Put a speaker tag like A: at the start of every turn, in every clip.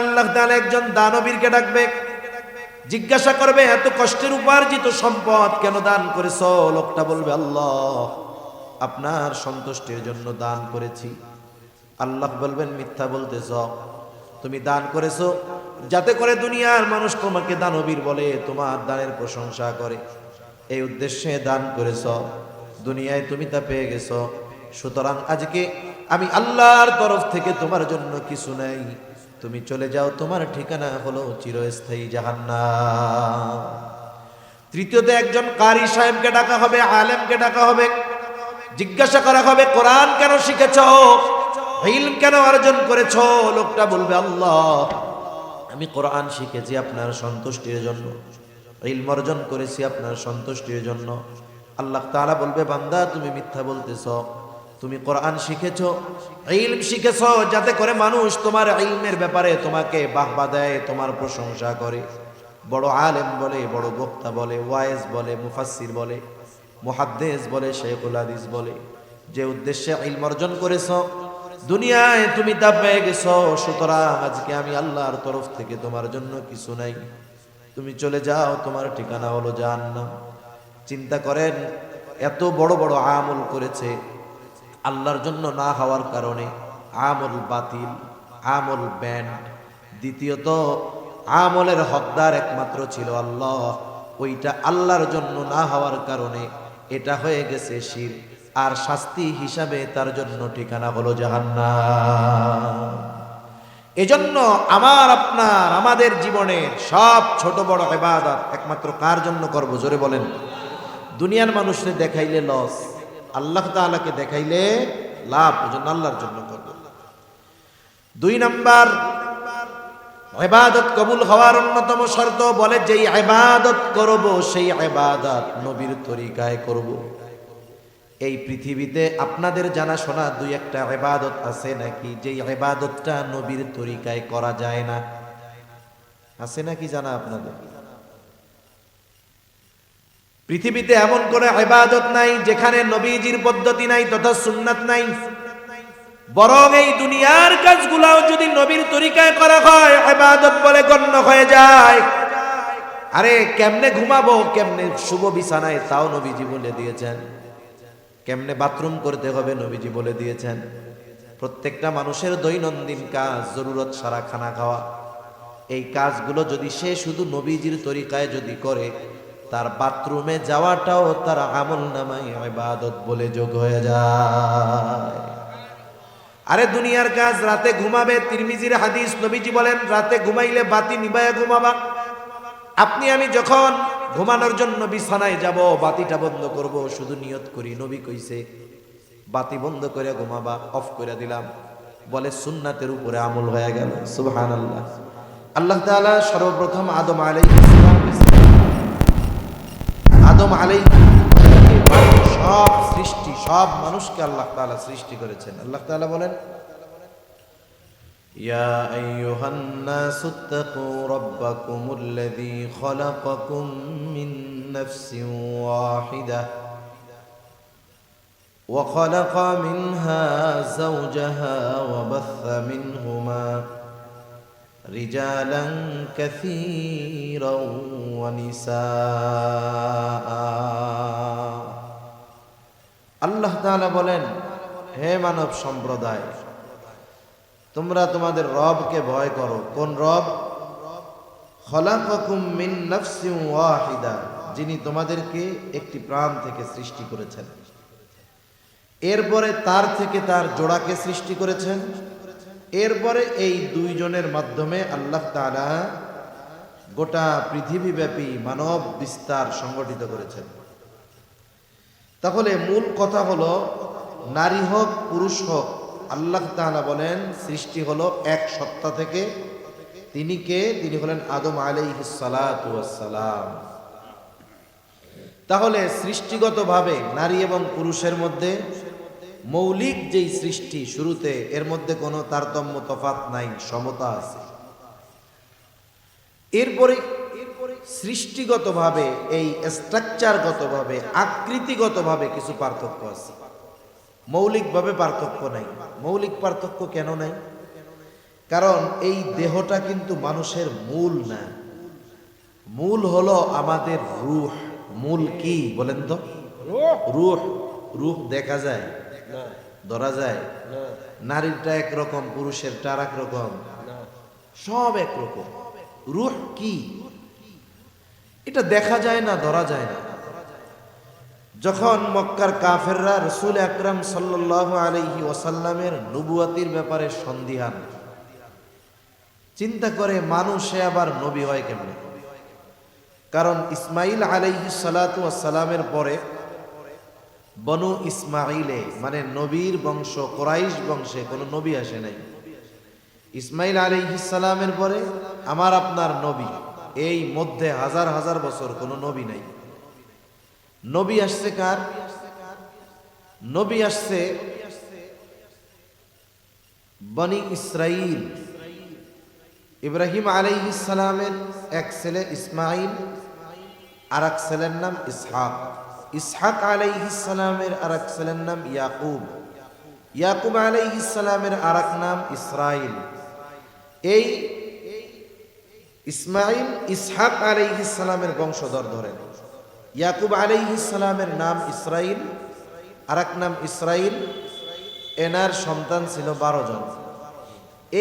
A: আল্লাহ তাআলা একজন দানবীরকে ডাকবে, জিজ্ঞাসা করবে এত কষ্টের উপার্জিত সম্পদ কেন দান করেছো? লোকটা বলবে আল্লাহ আপনার সন্তুষ্টির জন্য দান করেছি। আল্লাহ বলবেন মিথ্যা বলতেছ, তুমি দান করেছো যাতে করে দুনিয়ার মানুষ তোমাকে দানবীর বলে, তোমার দানের প্রশংসা করে, এই উদ্দেশ্যে দান করেছ। দুনিয়ায় তুমি তা পেয়ে গেছো, সুতরাং আজকে আমি আল্লাহর তরফ থেকে তোমার জন্য কিছু নাই, তুমি চলে যাও, তোমার ঠিকানা হলো চিরস্থায়ী জাহান্নাম। তৃতীয়তে একজন কারি সাহেবকে ডাকা হবে, আলেমকে ডাকা হবে, জিজ্ঞাসা করা হবে কোরআন কেন শিখেছো, ইলম কেন অর্জন করেছো? লোকটা বলবে আল্লাহ আমি কোরআন শিখেছি আপনার সন্তুষ্টির জন্য, ইলম অর্জন করেছি আপনার সন্তুষ্টির জন্য। আল্লাহ তাআলা বলবে বান্দা তুমি মিথ্যা বলতেছ, তুমি কোরআন শিখেছো, ইলম শিখেছো যাতে করে মানুষ তোমার ইলমের ব্যাপারে তোমাকে বাহবা দেয়, তোমার প্রশংসা করে, বড় আলেম বলে, বড় বক্তা বলে, ওয়াইজ বলে, মুফাসসির বলে, মুহাদ্দিস বলে, শাইখুল হাদিস বলে। যে উদ্দেশ্যে ইলম অর্জন করেছো দুনিয়ায় তুমি তা পেয়ে গেছো, সুতরাং আজকে আমি আল্লাহর তরফ থেকে তোমার জন্য কিছু নাই, তুমি চলে যাও, তোমার ঠিকানা হলো জাহান্নাম। চিন্তা করেন এত বড় বড় আমল করেছে, আল্লাহর জন্য না হওয়ার কারণে আমল বাতিল, আমল ব্যান্ড। দ্বিতীয়ত আমলের হকদার একমাত্র ছিল আল্লাহ, ওইটা আল্লাহর জন্য না হওয়ার কারণে এটা হয়ে গেছে শিরক, আর শাস্তি হিসাবে তার জন্য ঠিকানা হলো জাহান্নাম। এজন্য আমাদের জীবনের সব ছোট বড় ইবাদত একমাত্র কার জন্য করব? জোরে বলেন। দুনিয়ার মানুষকে দেখাইলে লস, আল্লাহ তাআলাকে দেখাইলে লাভ, এজন্য আল্লাহর জন্য করব। 2 নাম্বার, ইবাদত কবুল হওয়ার অন্যতম শর্ত বলে যেই ইবাদত করব সেই ইবাদত নবীর তরিকায় করব। এই পৃথিবীতে আপনাদের জানা শোনা 2-1টা ইবাদত আছে নাকি যেই ইবাদতটা নবীর তরিকায় করা যায় না? আছে নাকি জানা আপনাদের? পৃথিবীতে এমন কোন ইবাদত নাই যেখানে নবীজির পদ্ধতি নাই তথা সুন্নাত নাই। বরং এই দুনিয়ার কাজগুলাও যদি নবীর তরিকায় করা হয় ইবাদত বলে গণ্য হয়ে যায়। আরে কেমনে ঘুমাবো, কেমনে শুভ বিছানায়, তাও নবীজি বলে দিয়েছেন। কেমনে বাথরুম করতে হবে নবীজি বলে দিয়েছেন। প্রত্যেকটা মানুষের দৈনন্দিন কাজ, জরুরত সারা খানা খাওয়া, এই কাজগুলো যদি সে শুধু নবীজির তরিকায় যদি করে, তার বাথরুমে যাওয়াটাও তার আমলনামায় ইবাদত বলে যোগ হয়ে যায়। আরে দুনিয়ার কাজ, রাতে ঘুমাবে, তিরমিজির হাদিস, নবীজি বলেন রাতে ঘুমাইলে বাতি নিভায়া ঘুমাবা। আপনি আমি যখন ঘুমানোর জন্য বিছানায় যাব, বাতিটা বন্ধ করব, শুধু নিয়ত করি নবী কইছে বাতি বন্ধ করে ঘুমাবা, অফ করে দিলাম, বলে সুন্নাতের উপরে আমল হয়ে গেল। সুবহানাল্লাহ। আল্লাহ তাআলা সর্বপ্রথম আদম আলাইহিস সব সৃষ্টি, সব মানুষকে আল্লাহ তাআলা সৃষ্টি করেছেন। আল্লাহ তাআলা বলেন ইয়া আইয়ুহান নাসুত্তাকু রাব্বাকুমুল্লাযী খালাকাকুম মিন নাফসিন ওয়াহিদাহ ওয়া খালাকা মিনহা যাওজাহা ওয়া বাথা মিনহুমা রিজালান কাসীরান ওয়া নিসাআ। আল্লাহ তাআলা বলেন হে মানব সম্প্রদায়, তোমরা তোমাদের রবকে ভয় করো। কোন রব? খলাকাকুম মিন নাফসিন ওয়াহিদা, যিনি তোমাদেরকে একটি প্রাণ থেকে সৃষ্টি করেছেন, এরপরে তার থেকে তার জোড়াকে সৃষ্টি করেছেন, এরপরে এই 2 জনের মাধ্যমে আল্লাহ তাআলা গোটা পৃথিবীব্যাপী মানব বিস্তার সংগঠিত করেছেন। তাহলে মূল কথা হলো নারী হোক পুরুষ হোক, আল্লাহ তাআলা বলেন সৃষ্টি হলো এক সত্তা থেকে। তিনি কে? তিনি হলেন আদম আলাইহিস সালাতু ওয়াস সালাম। তাহলে সৃষ্টিগতভাবে নারী এবং পুরুষের মধ্যে মৌলিক যেই সৃষ্টি শুরুতে, এর মধ্যে কোনো তারতম্য তফাৎ নাই, সমতা আছে। এরপরে সৃষ্টিগতভাবে, এই স্ট্রাকচারগতভাবে, আকৃতিগতভাবে কিছু পার্থক্য আছে, মৌলিকভাবে পার্থক্য নাই। মৌলিক পার্থক্য কেন নাই? কারণ এই দেহটা কিন্তু মানুষের মূল না, মূল হলো আমাদের রূহ। মূল কি বলেন তো? রূহ। রূহ দেখা যায়, ধরা যায়? নারীরটা একরকম, পুরুষেরটা আর এক রকম, সব একরকম। রূহ কি? এটা দেখা যায় না, ধরা যায় না। যখন মক্কার কাফেররা রাসূল আকরাম সাল্লাল্লাহু আলাইহি ওয়াসাল্লামের নবুয়াতির ব্যাপারে সন্দিহান, চিন্তা করে মানুষে আবার নবী হয় কেমনে? কারণ ইসমাইল আলাইহিস সালাতু ওয়াস সালামের পরে বনু ইসমাইলে মানে নবীর বংশ, কুরাইশ বংশে কোনো নবী আসে নাই। ইসমাইল আলাইহিস সালামের পরে আমার আপনার নবী, এই মধ্যে হাজার হাজার বছর কোনো নবী নাই। নবী আসছে কার? নবী আসছে বনি ইসরাইল। ইব্রাহিম আলাইহিস সালামের এক ছেলে ইসমাইল, আর এক ছেলের নাম ইসহাক। ইসহাক আলাইহিস সালামের আর এক ছেলের নাম ইয়াকুব। ইয়াকুব আলাইহিস সালামের আর এক নাম ইসরাইল। এই ইসমাইল ইসহাক আলাইহিস সালামের বংশধর ধরেন। ইয়াকুব আলাইহিস সালামের নাম ইসরাইল, আর এক নাম ইসরাইল। এনার সন্তান ছিল 12 জন।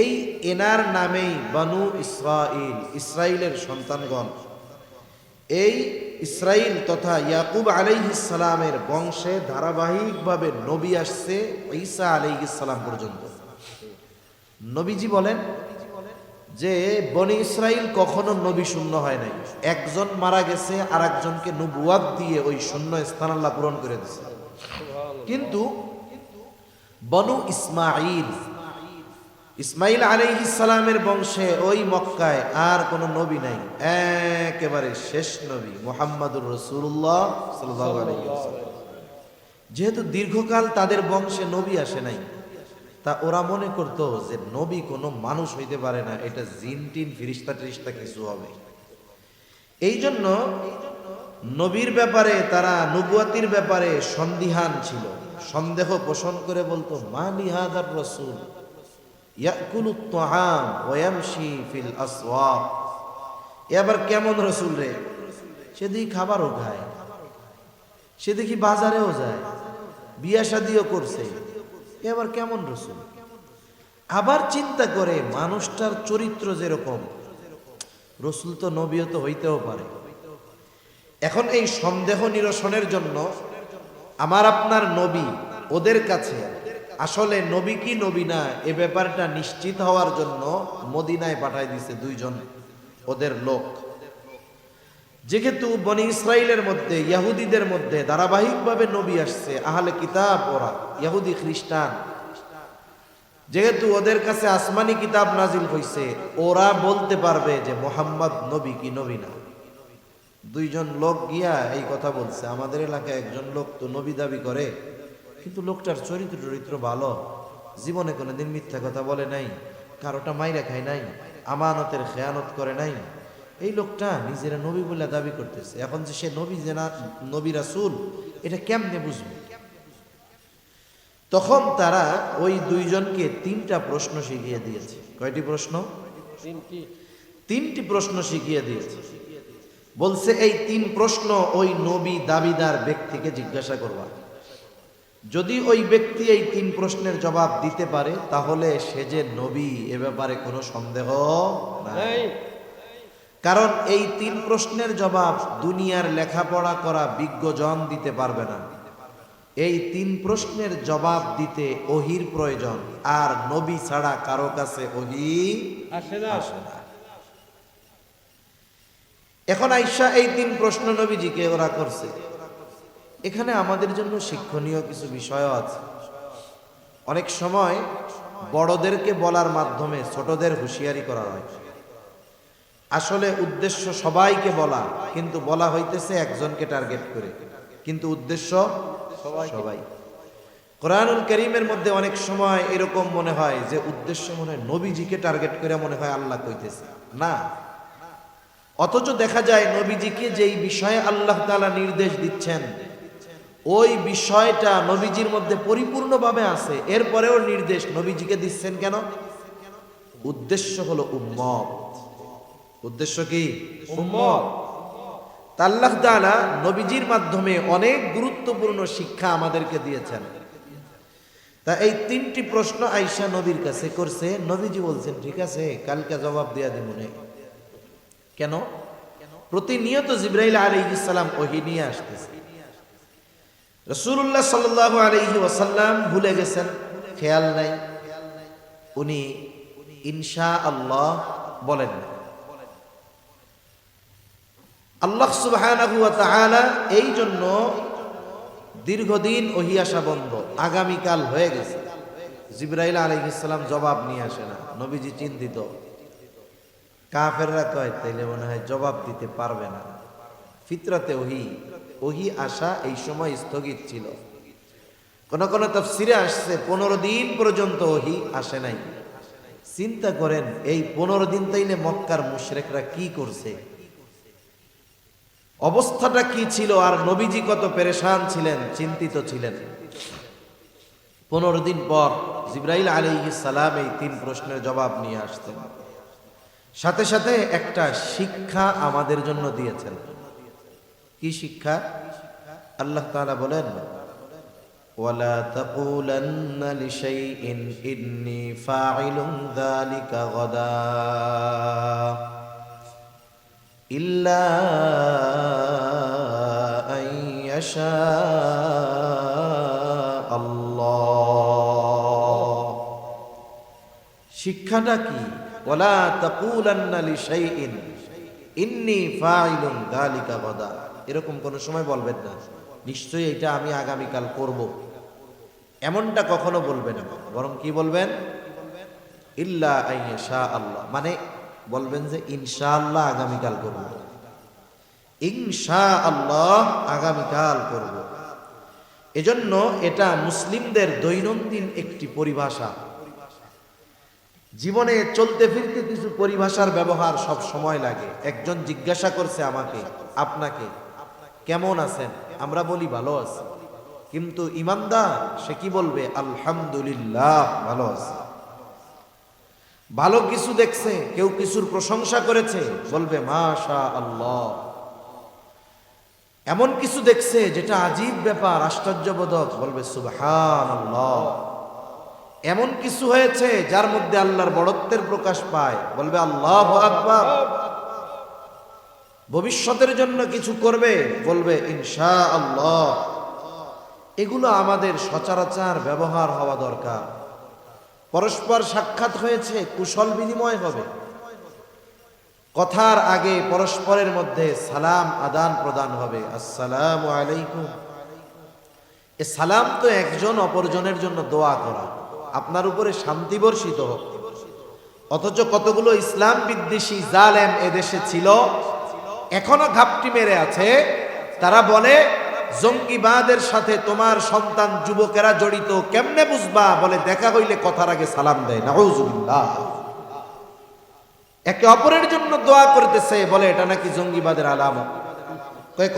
A: এই এনার নামেই বনু ইসরাইল, ইসরাইলের সন্তানগণ। এই ইসরাইল তথা ইয়াকুব আলাইহিস সালামের বংশে ধারাবাহিকভাবে নবী আসছে ঈসা আলাইহিস সালাম পর্যন্ত। নবীজি বলেন যে বনি ইসরাইল কখনো নবী শূন্য হয় নাই। একজন মারা গেছে, আর একজনকে নবুয়াত দিয়ে ওই শূন্য স্থান আল্লাহ পূরণ করে দিয়েছে। কিন্তু বনু ইসমাইল, ইসমাইল আলাইহিস সালামের বংশে ওই মক্কায় আর কোনো নবী নাই। একেবারে শেষ নবী মুহাম্মাদুর রাসূলুল্লাহ সাল্লাল্লাহু আলাইহি ওয়াসাল্লাম। যেহেতু দীর্ঘকাল তাদের বংশে নবী আসে নাই, তা ওরা মনে করতো যে নবী কোনো মানুষ হইতে পারে না, এটা জিন টিন ফিরিস্তা টিরিস্তা কিছু হবে। এই জন্য নবীর ব্যাপারে তারা, নবুয়াতির ব্যাপারে সন্দিহান ছিল, সন্দেহ পোষণ করে বলতো মা লিহাদার রাসূল ইয়াকুলুত তাআম ওয়া ইয়ামশি ফিল আসওয়াক। এবার কেমন রাসূল রে, সে দেখি খাবারও খায়, সে দেখি বাজারেও যায়, বিয়া শাদিও করছে, এবার কেমন রাসূল? আবার চিন্তা করে মানুষটার চরিত্র যেরকম, রাসূল তো নবীও তো হইতেও পারে। এখন এই সন্দেহ নিরসনের জন্য আমার আপনার নবী ওদের কাছে আসলে নবী কি নবী না এ ব্যাপারটা নিশ্চিত হওয়ার জন্য মদিনায় পাঠায় দিয়েছে 2 জন ওদের লোক। যেহেতু বনি ইসরাইলের মধ্যে, ইহুদিদের মধ্যে ধারাবাহিকভাবে নবী আসছে, আহলে কিতাব ওরা, ইহুদি খ্রিস্টান, যেহেতু ওদের কাছে আসমানি কিতাব নাজিল হইছে, ওরা বলতে পারবে যে মুহাম্মদ নবী কি নবী না। 2 জন লোক গিয়া এই কথা বলছে, আমাদের এলাকায় একজন লোক তো নবী দাবি করে, কিন্তু লোকটার চরিত্র ভালো, জীবনে কোনোদিন মিথ্যা কথা বলে নাই, কারোটা মাইরা খায় নাই, আমানতের খেয়ানত করে নাই। এই লোকটা নিজেরা নবী বলে দাবি করতেছে, এখন যে সে নবী যে না নবী রাসূল এটা কেমনে বুঝবে? তখন তারা ওই 2 জনকে 3টা প্রশ্ন শিখিয়ে দিয়েছে। কয়টি প্রশ্ন? 3টি প্রশ্ন শিখিয়ে দিয়েছে। বলছে এই 3 প্রশ্ন ওই নবী দাবিদার ব্যক্তিকে জিজ্ঞাসা করবা। যদি ওই ব্যক্তি এই 3 প্রশ্নের জবাব দিতে পারে তাহলে সে যে নবী এ ব্যাপারে কোনো সন্দেহ নাই। কারণ এই 3 প্রশ্নের জবাব দুনিয়ার লেখাপড়া করা বিজ্ঞজন দিতে পারবে না। এই 3 প্রশ্নের জবাব দিতে ওহির প্রয়োজন, আর নবী ছাড়া কারো কাছে ওহী আসে না। এখন আয়েশা এই 3 প্রশ্ন নবীজিকে ওরা করছে। এখানে আমাদের জন্য শিক্ষণীয় কিছু বিষয় আছে। অনেক সময় বড়দেরকে বলার মাধ্যমে ছোটদের হুঁশিয়ারি করা হয়। আসলে উদ্দেশ্য সবাইকে বলা, কিন্তু বলা হইতেছে একজনকে টার্গেট করে, কিন্তু উদ্দেশ্য সবাই। কোরআনুল কারীমের মধ্যে অনেক সময় এরকম মনে হয় যে উদ্দেশ্য মনে হয় নবীজিকে টার্গেট করে মনে হয় আল্লাহ কইতেছে না, অথচ দেখা যায় নবীজিকে যেই বিষয়ে আল্লাহ তাআলা নির্দেশ দিচ্ছেন ওই বিষয়টা নবীজির মধ্যে পরিপূর্ণভাবে আছে, এরপরেও নির্দেশ নবীজিকে দিচ্ছেন কেন? উদ্দেশ্য হলো উম্মত। উদ্দেশ্য কি? উম্মত। আল্লাহ তাআলা নবীজির মাধ্যমে অনেক গুরুত্বপূর্ণ শিক্ষা আমাদেরকে দিয়েছেন। তা এই তিনটি প্রশ্ন আয়েশা নবীর কাছে করছে। নবীজি বলছেন ঠিক আছে, কালকে জবাব দেয়া দিমুনে। কেন? প্রতিনিয়ত জিবরাইল আলাইহিস সালাম ওহী নিয়ে আসতেছে। রাসূলুল্লাহ সাল্লাল্লাহু আলাইহি ওয়াসাল্লাম ভুলে গেছেন, খেয়াল নাই। উনি ইনশাআল্লাহ বলেন না। আল্লাহ সুবহানাহু ওয়া তাআলা এই জন্য দীর্ঘদিন ওহী আসা বন্ধ। আগামীকাল হয়ে গেছে, জিবরাইল আলাইহিস সালাম জবাব নিয়ে আসে না। নবীজি চিন্তিত। কাফেররা কয় তাইলে মনে হয় জবাব দিতে পারবে না। ফিতরাতে ওহী আসা এই সময় স্থগিত ছিল। কোন কোন তাফসীরে আসছে 15 দিন পর্যন্ত ওহী আসে নাই। চিন্তা করেন, এই 15 দিন তাইলে মক্কার মুশরিকরা কি করছে, অবস্থাটা কি ছিল, আর নবীজি কত পেরেশান ছিলেন, চিন্তিত ছিলেন। 15 দিন পর জিবরাইল আলাইহিস সালাম এই 3 প্রশ্নের জবাব নিয়ে আসতেন। সাথে সাথে একটা শিক্ষা আমাদের জন্য দিয়েছেন। কি শিক্ষা? আল্লাহ তাআলা বলেন, ওয়ালা তাকুলান্না লিশাইইন ইন্নী ফাইলুন যালিকা গাদা ইল্লা আন ইয়াশা আল্লাহ। শিক্ষাটা কি? ওয়ালা তাকুলান্না লিশাইইন ইন্নী ফাইলুন যালিকা গাদা। এরকম কোন সময় বলবেন না নিশ্চয়ই এটা আমি আগামীকাল করব, এমনটা কখনো বলবেন না। বরং কি বলবেন? ইল্লা আন ইয়াশা আল্লাহ, মানে বলবেন যে ইনশাআল্লাহ আগামীকাল করব, ইনশাআল্লাহ আগামীকাল করব। এজন্য এটা মুসলিমদের দৈনন্দিন একটি পরিভাষা। জীবনে চলতে ফিরতে কিছু পরিভাষার ব্যবহার সব সময় লাগে। একজন জিজ্ঞাসা করছে আমাকে, আপনাকে, কেমন আছেন? আমরা বলি ভালো আছি। কিন্তু ইমানদার সে কি বলবে? আলহামদুলিল্লাহ ভালো আছে। ভালো কিছু দেখছে, কেউ কিছুর প্রশংসা করেছে, বলবে মাশা আল্লাহ। এমন কিছু দেখছে যেটা আজীব ব্যাপার, আশ্চর্যবোধক, বলবে সুবহানাল্লাহ। এমন কিছু হয়েছে যার মধ্যে আল্লাহর বড়ত্বের প্রকাশ পায়, বলবে আল্লাহু আকবার। ভবিষ্যতের জন্য কিছু করবে, বলবে ইনশাআল্লাহ। এগুলো আমাদের সচরাচর ব্যবহার হওয়া দরকার। পরস্পর সাক্ষাৎ হয়েছে, কুশল বিনিময় হবে। কথার আগে পরস্পরের মধ্যে সালাম আদান প্রদান হবে, আসসালামু আলাইকুম। এ সালাম তো একজন অপরজনের জন্য দোয়া করা, আপনার উপরে শান্তি বর্ষিত হোক। অথচ কতগুলো ইসলাম বিদ্বেষী জালেম এদেশে ছিল, এখনো ঘাপটি মেরে আছে। তারা বলে জঙ্গিবাদের সাথে তোমার সন্তান যুবকেরা জড়িত, কেমনে বুঝবা? বলে দেখা হইলে কথার আগে সালাম দেয়। নাউজুবিল্লাহ। একে অপরের জন্য দোয়া করতেছে, বলে এটা নাকি জঙ্গিবাদের আলামত।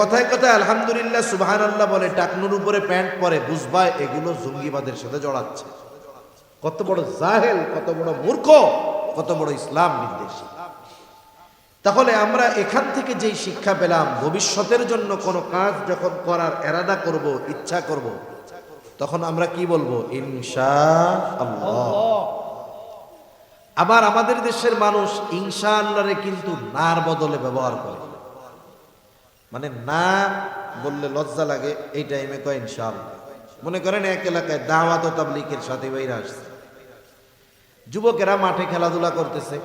A: কথায় কথায় আলহামদুলিল্লাহ সুবহানাল্লাহ বলে, টাকনুর উপরে প্যান্ট পরে, বুঝবা এগুলো জঙ্গিবাদের সাথে জড়াচ্ছে। কত বড় জাহেল, কত বড় মূর্খ, কত বড় ইসলাম বিদ্বেষী। তাহলে আমরা এখান থেকে যেই শিক্ষা পেলাম, ভবিষ্যতের জন্য কোনো কাজ যখন করার এরাদা করব, ইচ্ছা করব, তখন আমরা কি বলবো? ইনশাআল্লাহ। আবার আমাদের দেশের মানুষ ইনশাআল্লাহরে কিন্তু নার বদলে ব্যবহার করে। মানে না বললে লজ্জা লাগে, এই টাইমে কয় ইনশাআল্লাহ। মনে করেন এক এলাকায় দাওয়াত ও তাবলীগের সাথে বাইরে আসছে, যুবকেরা মাঠে খেলাধুলা করতেছে।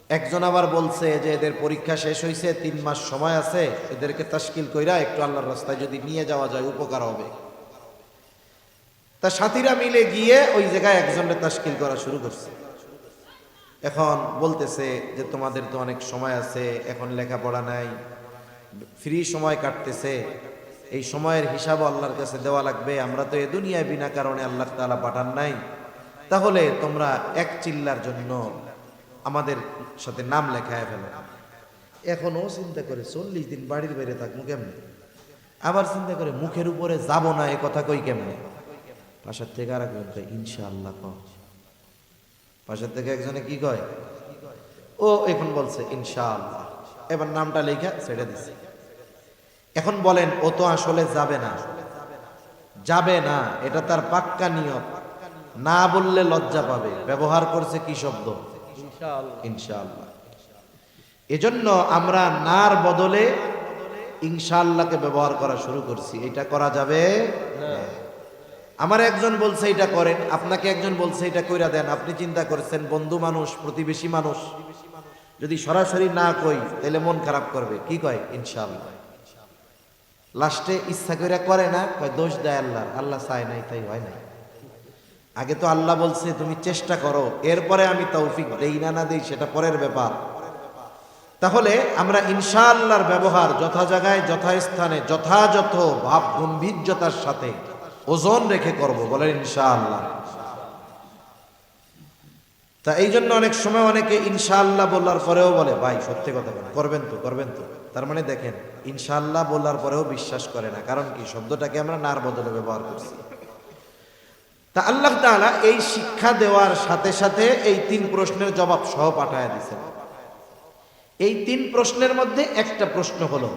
A: একজন আবার বলছে যে এদের পরীক্ষা শেষ হয়েছে, 3 মাস সময় আছে, এদেরকে তাশকিল কইরা একটু আল্লাহর রাস্তায় যদি নিয়ে যাওয়া যায় উপকার হবে। তা সাথীরা মিলে গিয়ে ওই জায়গায় একজনের তাশকিল করা শুরু করছে। এখন বলতেছে যে তোমাদের তো অনেক সময় আছে, এখন লেখাপড়া নাই, ফ্রি সময় কাটতেছে, এই সময়ের হিসাব আল্লাহর কাছে দেওয়া লাগবে। আমরা তো এ দুনিয়ায় বিনা কারণে আল্লাহ তাআলা পাঠান নাই, তাহলে তোমরা এক চিল্লার জন্য আমাদের সাথে নাম লেখায় ফেলো। এখন ও চিন্তা করে 40 দিন বাড়ির বাইরে থাকবো কেমনে, আবার চিন্তা করে মুখের উপরে যাব না এ কথা কই কেমনে। বাসার থেকে আর ইনশাআল্লাহ কও, পাশের থেকে একজনে কি কয়, ও এখন বলছে ইনশাআল্লাহ, এবার নামটা লেখা ছেড়ে দিছে। এখন বলেন ও তো আসলে যাবে না, যাবে না, এটা তার পাক্কা নিয়ত, না বললে লজ্জা পাবে, ব্যবহার করছে কি শব্দ, ইনশাআল্লাহ। এজন্য আমরা নার বদলে ইনশাআল্লাহকে ব্যবহার করা শুরু করছি। এটা করা যাবে না। আমার একজন বলছে এটা করেন, আপনাকে একজন বলছে এটা কইরা দেন, আপনি চিন্তা করছেন বন্ধু মানুষ, প্রতিবেশী মানুষ, যদি সরাসরি না কই তাহলে মন খারাপ করবে, কি কয় ইনশাআল্লাহ। লাস্টে ইচ্ছা কইরা করে না, কয় দোষ দেয় আল্লাহ, আল্লাহ চায় নাই তাই হয় নাই। আগে তো আল্লাহ বলছে তুমি চেষ্টা করো, এরপরে আমি তৌফিক দেই না না দেই সেটা পরের ব্যাপার। তাহলে আমরা ইনশাআল্লাহর ব্যবহার যথা জায়গায় যথাস্থানে যথাযথ ভাব গম্ভীর্যতার সাথে ওজন রেখে করব, বলেন ইনশাআল্লাহ। তা এই জন্য অনেক সময় অনেকে ইনশাআল্লাহ বলার পরেও বলে ভাই সত্যি কথা বলেন, করবেন তো করবেন তো। তার মানে দেখেন ইনশাআল্লাহ বলার পরেও বিশ্বাস করে না, কারণ কি শব্দটাকে আমরা নার বদলে ব্যবহার করছি। তা আল্লাহ তাআলা এই শিক্ষা দেওয়ার সাথে সাথে এই 3 প্রশ্নের জবাব সহ পাঠায় দিয়েছেন। এই 3 প্রশ্নের মধ্যে একটা প্রশ্ন হলো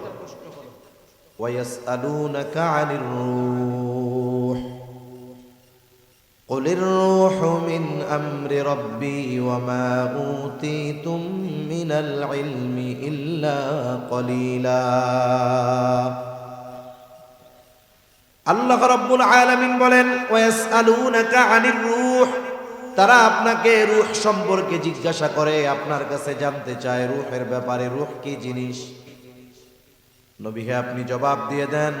A: ওয়ায়াসআলুনাকা আনির রূহ কুলির রূহু মিন আমরি রাব্বি ওয়া মা উতীতুম মিনাল ইলমি ইল্লা কলিলা। আল্লাহ রাব্বুল আলামিন বলেন ওয়ায়াসআলুনাকা আনির রূহ, তারা আপনাকে রূহ সম্পর্কে জিজ্ঞাসা করে, আপনার কাছে জানতে চায় রূহের ব্যাপারে, রূহ কি জিনিস। নবী হে আপনি জবাব দিয়ে দেন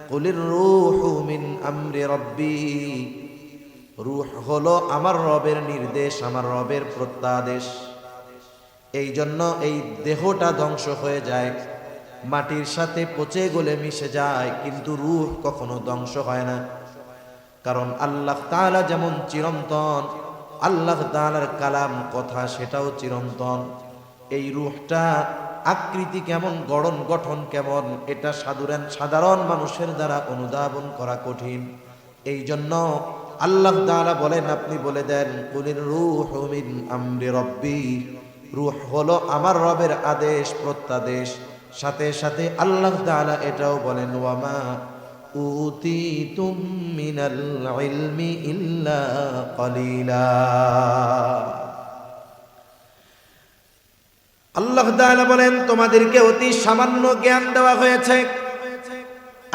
A: কুলির রূহু মিন আমরি রাব্বি, রূহ হলো আমার রবের নির্দেশ, আমার রবের প্রত্যাদেশ। এই জন্য এই দেহটা ধ্বংস হয়ে যায়, মাটির সাথে পচে গলে মিশে যায়, কিন্তু রূহ কখনো ধ্বংস হয় না। কারণ আল্লাহ তাআলা যেমন চিরন্তন, আল্লাহ তাআলার কালাম কথা সেটাও চিরন্তন। এই রূহটা আকৃতি কেমন, গড়ন গঠন কেমন, এটা সাধারণ মানুষের দ্বারা অনুধাবন করা কঠিন। এই জন্য আল্লাহ তাআলা বলেন আপনি বলে দেন কুলির রূহু মিন আমরি রাব্বি, রূহ হলো আমার রবের আদেশ প্রত্যাদেশ। সাথে সাথে আল্লাহ তাআলা এটাও বলেন ওয়ামা উতীতুম মিনাল ইলমি ইল্লা কলিলা। আল্লাহ তাআলা বলেন তোমাদেরকে অতি সামান্য জ্ঞান দেওয়া হয়েছে।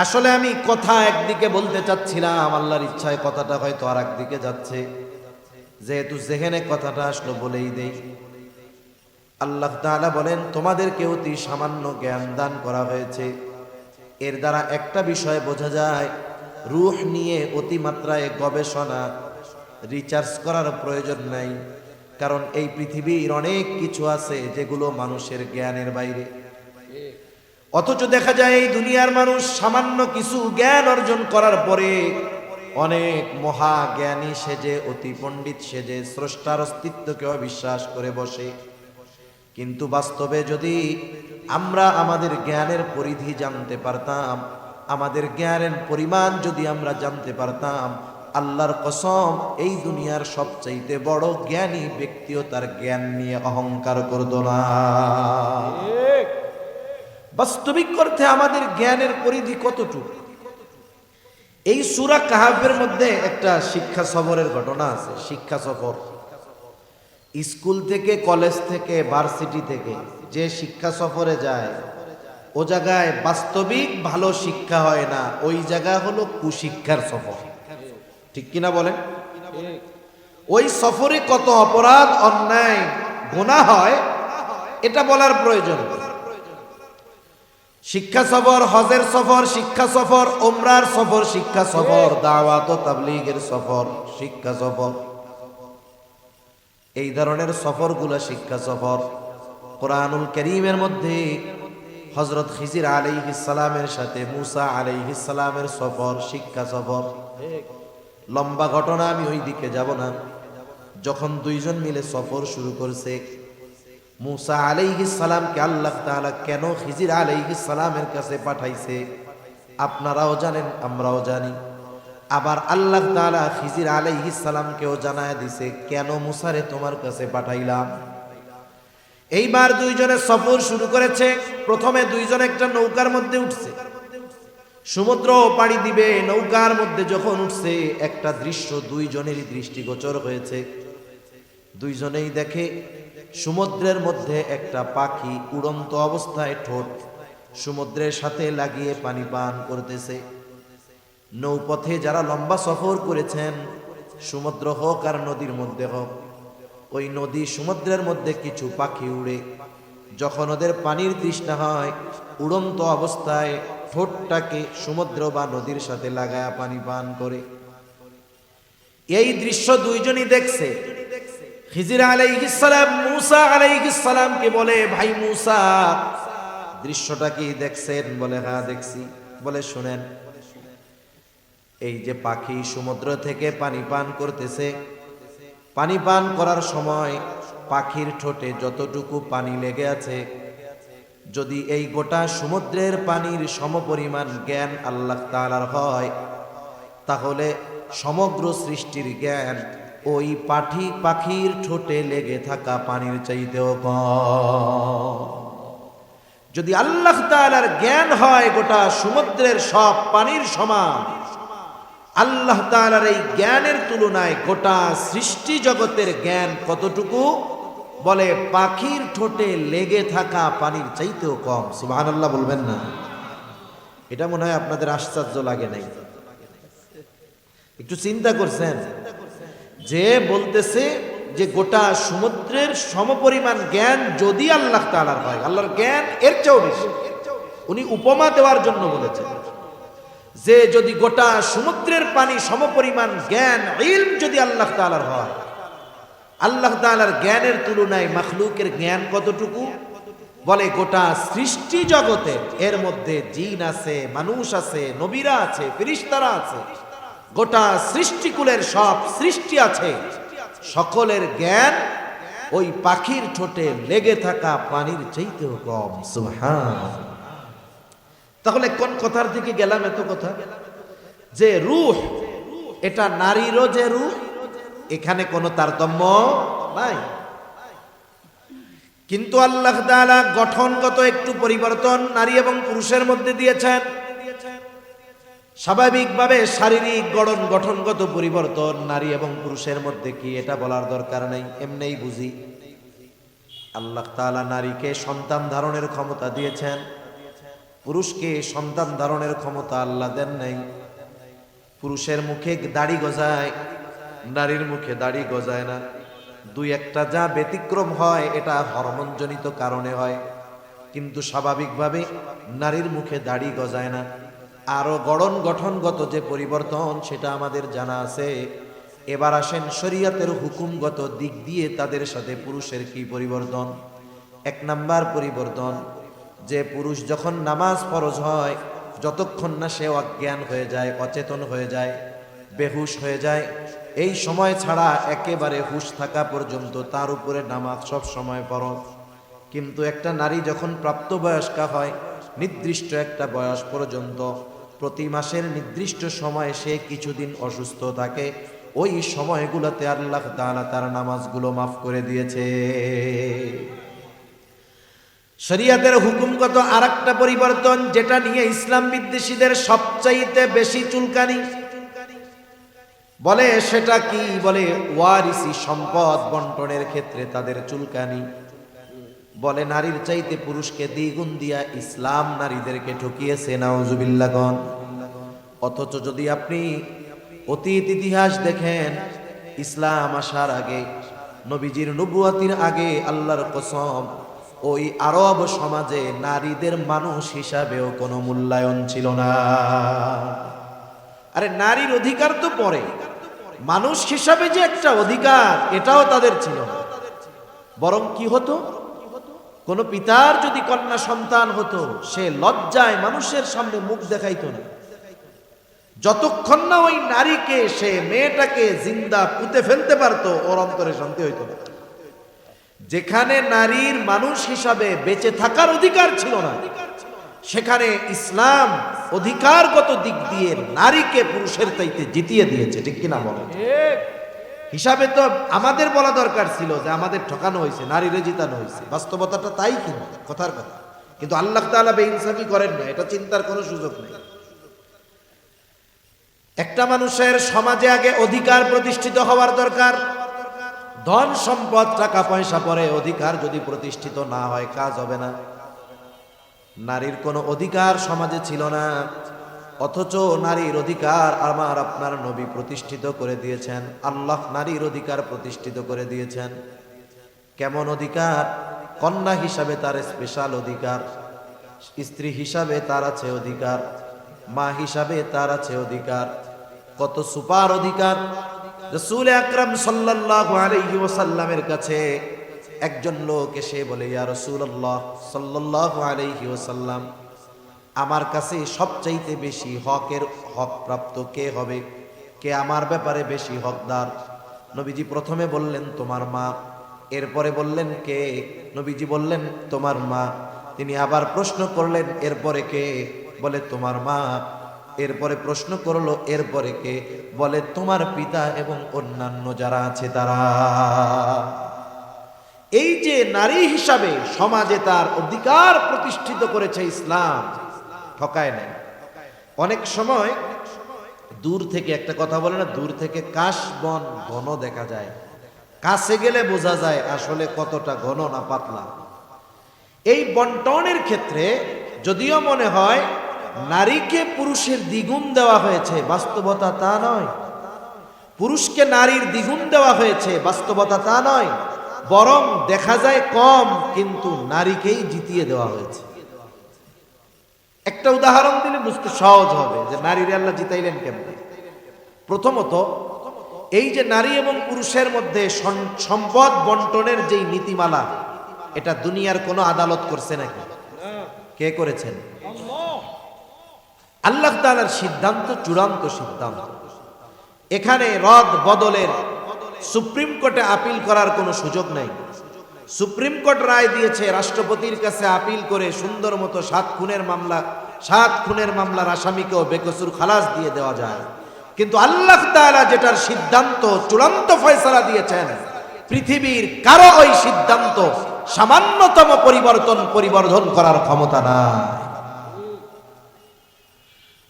A: আসলে আমি কথা একদিকে বলতে চাচ্ছিলাম, আল্লাহর ইচ্ছায় কথাটা হয়তো আর একদিকে যাচ্ছে, যেহেতু যেখানে কথাটা আসলো বলেই দেই। আল্লাহ তাআলা বলেন তোমাদেরকে অতি সামান্য জ্ঞান দান করা হয়েছে। এর দ্বারা একটা বিষয় বোঝা যায়, রূহ নিয়ে অতিমাত্রায় গবেষণা রিসার্চ করার প্রয়োজন নাই। কারণ এই পৃথিবীর অনেক কিছু আছে যেগুলো মানুষের জ্ঞানের বাইরে, অথচ দেখা যায় এই দুনিয়ার মানুষ সামান্য কিছু জ্ঞান অর্জন করার পরে অনেক মহা জ্ঞানী সেজে, অতি পণ্ডিত সেজে স্রষ্টার অস্তিত্বকে অবিশ্বাস করে বসে। কিন্তু বাস্তবে যদি আমরা আমাদের জ্ঞানের পরিধি জানতে পারতাম, আমাদের জ্ঞানের পরিমাণ যদি আমরা জানতে পারতাম, আল্লাহর কসম এই দুনিয়ার সবচাইতে বড় জ্ঞানী ব্যক্তিও তার জ্ঞান নিয়ে অহংকার করত না। বাস্তবিক অর্থে আমাদের জ্ঞানের পরিধি কতটুকু। এই সূরা কাহাফের মধ্যে একটা শিক্ষা সফরের ঘটনা আছে। শিক্ষা সফর, স্কুল থেকে, কলেজ থেকে, ভার্সিটি থেকে যে শিক্ষা সফরে যায়, ও জায়গায় বাস্তবিক ভালো শিক্ষা হয় না, ওই জায়গা হলো কুশিক্ষার সফর। ঠিক কিনা বলেন? ওই সফরে কত অপরাধ, অন্যায়, গুনাহ হয় এটা বলার প্রয়োজন। শিক্ষা সফর, হজের সফর শিক্ষা সফর, উমরার সফর শিক্ষা সফর, দাওয়াত ও তাবলীগের সফর শিক্ষা সফর। এই ধরনের সফরগুলো শিক্ষা সফর। কোরআনুল কারীমের মধ্যে হযরত খিজির আলাইহিস সালামের সাথে মূসা আলাইহিস সালামের সফর শিক্ষা সফর। লম্বা ঘটনা, আমি ওই দিকে যাব না। যখন দুইজন মিলে সফর শুরু করছে, মূসা আলাইহিস সালামকে আল্লাহ তাআলা কেন খিজির আলাইহিস সালামের কাছে পাঠাইছে আপনারাও জানেন, আমরাও জানি। আবার আল্লাহ তাআলা খিজির আলাইহিস সালামকেও জানায় দিছে কেন মুসারে তোমার কাছে পাঠাইলাম। এইবার দুইজনে সফর শুরু করেছে। প্রথমে দুইজন একটা নৌকার মধ্যে উঠছে, সমুদ্র পাড়ি দিবে। নৌকার মধ্যে যখন উঠছে একটা দৃশ্য দুইজনেরই দৃষ্টিগোচর হয়েছে। দুইজনেই দেখে সমুদ্রের মধ্যে একটা পাখি উড়ন্ত অবস্থায় ঠোঁট সমুদ্রের সাথে লাগিয়ে পানি পান করতেছে। নৌপথে যারা লম্বা সফর করেছেন, সমুদ্র হোক আর নদীর মধ্যে হোক, ওই নদী সমুদ্রের মধ্যে কিছু পাখি উড়ে, যখন ওদের পানির তৃষ্ণা হয় উড়ন্ত অবস্থায় ঠোঁটটাকে সমুদ্র বা নদীর সাথে লাগায়া পানি পান করে। এই দৃশ্য দুইজনই দেখছে। খিজির আলাইহিস সালাম মূসা আলাইহিস সালামকে বলে, ভাই মূসা দৃশ্যটা কি দেখছেন? বলে হ্যাঁ দেখছি। বলে শুনেন, এই যে পাখি সমুদ্র থেকে পানি পান করতেছে, পানি পান করার সময় পাখির ঠোঁটে যতটুকু পানি লেগে আছে, যদি এই গোটা সমুদ্রের পানির সমপরিমাণ জ্ঞান আল্লাহ তাআলার হয়, তাহলে সমগ্র সৃষ্টির জ্ঞান ওই পাখির ঠোঁটে লেগে থাকা পানির চাইতেও কম। যদি আল্লাহ তাআলার জ্ঞান হয় গোটা সমুদ্রের সব পানির সমান, আল্লাহ তাআলার এই জ্ঞানের তুলনায় গোটা সৃষ্টি জগতের জ্ঞান কতটুকু? বলে পাখির ঠোঁটে লেগে থাকা পানির চাইতেও কম। সুবহানাল্লাহ বলবেন না? এটা মনে হয় আপনাদের আশ্চর্য লাগে নাই? একটু চিন্তা করছেন যে বলতেছে যে গোটা সমুদ্রের সমপরিমাণ জ্ঞান যদি আল্লাহ তাআলার হয়, আল্লাহর জ্ঞান এর চেয়েও বেশি। উনি উপমা দেওয়ার জন্য বলেছেন যে যদি গোটা সমুদ্রের পানি সমপরিমাণ জ্ঞান ইলম যদি আল্লাহ তাআলার হয়, আল্লাহ তাআলার জ্ঞানের তুলনায় মাখলুকের জ্ঞান কতটুকু? বলে গোটা সৃষ্টি জগতে এর মধ্যে জিন আছে, মানুষ আছে, নবীরা আছে, ফেরেশতারা আছে, গোটা সৃষ্টিকুলের সব সৃষ্টি আছে, সকলের জ্ঞান ওই পাখির ঠোঁটে লেগে থাকা পানির চাইতেও কম। সুবহান। তাহলে কোন কথার দিকে গেলাম? এত কথা যে রূহ, এটা নারীরও যে রূহ, এখানে কোনো তারতম্য নাই। কিন্তু আল্লাহ তাআলা গঠনগত একটু পরিবর্তন নারী এবং পুরুষের মধ্যে দিয়েছেন। স্বাভাবিকভাবে শারীরিক গঠনগত পরিবর্তন নারী এবং পুরুষের মধ্যে কি এটা বলার দরকার নেই, এমনিই বুঝি। আল্লাহ তাআলা নারীকে সন্তান ধারণের ক্ষমতা দিয়েছেন, পুরুষকে সন্তান ধারণের ক্ষমতা আল্লাহ দেন নাই। পুরুষের মুখে দাড়ি গজায়, নারীর মুখে দাড়ি গজায় না। দুই একটা যা ব্যতিক্রম হয় এটা হরমোনজনিত কারণে হয়, কিন্তু স্বাভাবিকভাবে নারীর মুখে দাড়ি গজায় না। আরো গঠনগত যে পরিবর্তন সেটা আমাদের জানা আছে। এবার আসেন শরীয়তের হুকুমগত দিক দিয়ে তাদের সাথে পুরুষের কি পরিবর্তন। এক নাম্বার পরিবর্তন, যে পুরুষ যখন নামাজ ফরজ হয়, যতক্ষণ না সে অজ্ঞান হয়ে যায়, অচেতন হয়ে যায়, বেহুশ হয়ে যায়, এই সময় ছাড়া একেবারে হুশ থাকা পর্যন্ত তার উপরে নামাজ সব সময় ফরজ। কিন্তু একটা নারী যখন প্রাপ্তবয়স্কা হয়, নির্দিষ্ট একটা বয়স পর্যন্ত প্রতি মাসের নির্দিষ্ট সময়ে সে কিছুদিন অসুস্থ থাকে, ওই সময়গুলোতে আল্লাহ তাআলা তার নামাজগুলো মাফ করে দিয়েছে। শরীয়তের হুকুমগত আরেকটা পরিবর্তন, যেটা নিয়ে ইসলাম বিদ্বেষীদের সবচাইতে বেশি চুলকানি, বলে সেটা কি? বলে ওয়ারিসি সম্পদ বন্টনের ক্ষেত্রে তাদের চুলকানি। বলে নারীর চাইতে পুরুষকে দ্বিগুণ দিয়া ইসলাম নারীদেরকে ঠকিয়েছে, নাউজুবিল্লাহ। অথচ যদি আপনি অতীত ইতিহাস দেখেন, ইসলাম আসার আগে, নবীজির নবুয়াতির আগে, আল্লাহর কসম ওই আরব সমাজে নারীদের মানুষ হিসাবেও কোনো মূল্যায়ন ছিল না। আরে নারীর অধিকার তো পরে, মানুষ হিসাবে যে একটা অধিকার এটাও তাদের ছিল না। বরং কি হতো, কোন পিতার যদি কন্যা সন্তান হতো, সে লজ্জায় মানুষের সামনে মুখ দেখাইতো না, যতক্ষণ না ওই নারীকে, সে মেয়েটাকে জিন্দা পুঁতে ফেলতে পারতো, ওর অন্তরে শান্তি হইতো না। যেখানে নারীর মানুষ হিসাবে বেঁচে থাকার অধিকার ছিল না, সেখানে ইসলাম অধিকারগত দিক দিয়ে নারীকে পুরুষের চাইতে জিতিয়ে দিয়েছে, ঠিক কিনা বলেন? হিসাবে তো আমাদের বলা দরকার ছিল যে আমাদের ঠকানো হয়েছে, নারীরে জিতানো হয়েছে, বাস্তবতাটা তাই কিনা, কথার কথা। কিন্তু আল্লাহ তাআলা বেইনসাফি করেন না, এটা চিন্তার কোনো সুযোগ নেই। একটা মানুষের সমাজে আগে অধিকার প্রতিষ্ঠিত হওয়ার দরকার। ধন সম্পদ টাকা পয়সা পরে, অধিকার যদি প্রতিষ্ঠিত না হয় কাজ হবে না। নারীর কোনো অধিকার সমাজে ছিল না, অথচ নারীর অধিকার আমার আপনার নবী প্রতিষ্ঠিত করে দিয়েছেন। আল্লাহ নারীর অধিকার প্রতিষ্ঠিত করে দিয়েছেন। কেমন অধিকার? কন্যা হিসাবে তার স্পেশাল অধিকার, স্ত্রী হিসাবে তার আছে অধিকার, মা হিসাবে তার আছে অধিকার। কত সুপার অধিকার! রাসূল আকরাম সাল্লাল্লাহু আলাইহি ওয়াসাল্লামের কাছে একজন লোক এসে বলে, ইয়া রাসূলুল্লাহ সাল্লাল্লাহু আলাইহি ওয়াসাল্লাম, আমার কাছে সবচাইতে বেশি হক প্রাপ্ত কে হবে, কে আমার ব্যাপারে বেশি হকদার? নবীজি প্রথমে বললেন তোমার মা, এরপরে বললেন কে? নবীজি বললেন তোমার মা। তিনি আবার প্রশ্ন করলেন এরপরে কে? বলে তোমার মা। এরপরে প্রশ্ন করলো এরপরে কে? বলে তোমার পিতা এবং অন্যান্য যারা আছে তারা। এই যে নারী হিসাবে সমাজে তার অধিকার প্রতিষ্ঠিত করেছে ইসলাম, ঠকায় নাই। অনেক সময় দূর থেকে একটা কথা বলে না, দূর থেকে কাশ বন ঘন দেখা যায়, কাছে গেলে বোঝা যায় আসলে কতটা ঘন না পাতলা। এই বন্টনের ক্ষেত্রে যদিও মনে হয় নারীকে পুরুষের দ্বিগুণ দেওয়া হয়েছে, বাস্তবতা তা নয়। পুরুষকে নারীর দ্বিগুণ দেওয়া হয়েছে, বাস্তবতা তা নয়। বরং দেখা যায় কম, কিন্তু নারীকেই জিতিয়ে দেওয়া হয়েছে। একটা উদাহরণ দিলে বুঝতে সহজ হবে যে নারীর আল্লাহ জিতাইলেন কেমন। প্রথমত, এই যে নারী এবং পুরুষের মধ্যে সম্পদ বন্টনের যেই নীতিমালা, এটা দুনিয়ার কোনো আদালত করছে নাকি? কে করেছেন? আল্লাহ তাআলার সিদ্ধান্ত চূড়ান্ত সিদ্ধান্ত। এখানে রদ বদলের সুপ্রিম কোর্টে আপিল করার কোনো সুযোগ নাই। সুপ্রিম কোর্ট রায় দিয়েছে, রাষ্ট্রপতির কাছে আপিল করে সুন্দর মতো 7 খুনের মামলার আসামিকেও বেকসুর খালাস দিয়ে দেওয়া যায়। কিন্তু আল্লাহ তাআলা যেটার সিদ্ধান্ত চূড়ান্ত ফয়সালা দিয়েছেন, পৃথিবীর কারো ওই সিদ্ধান্ত সামান্যতম পরিবর্ধন করার ক্ষমতা নাই।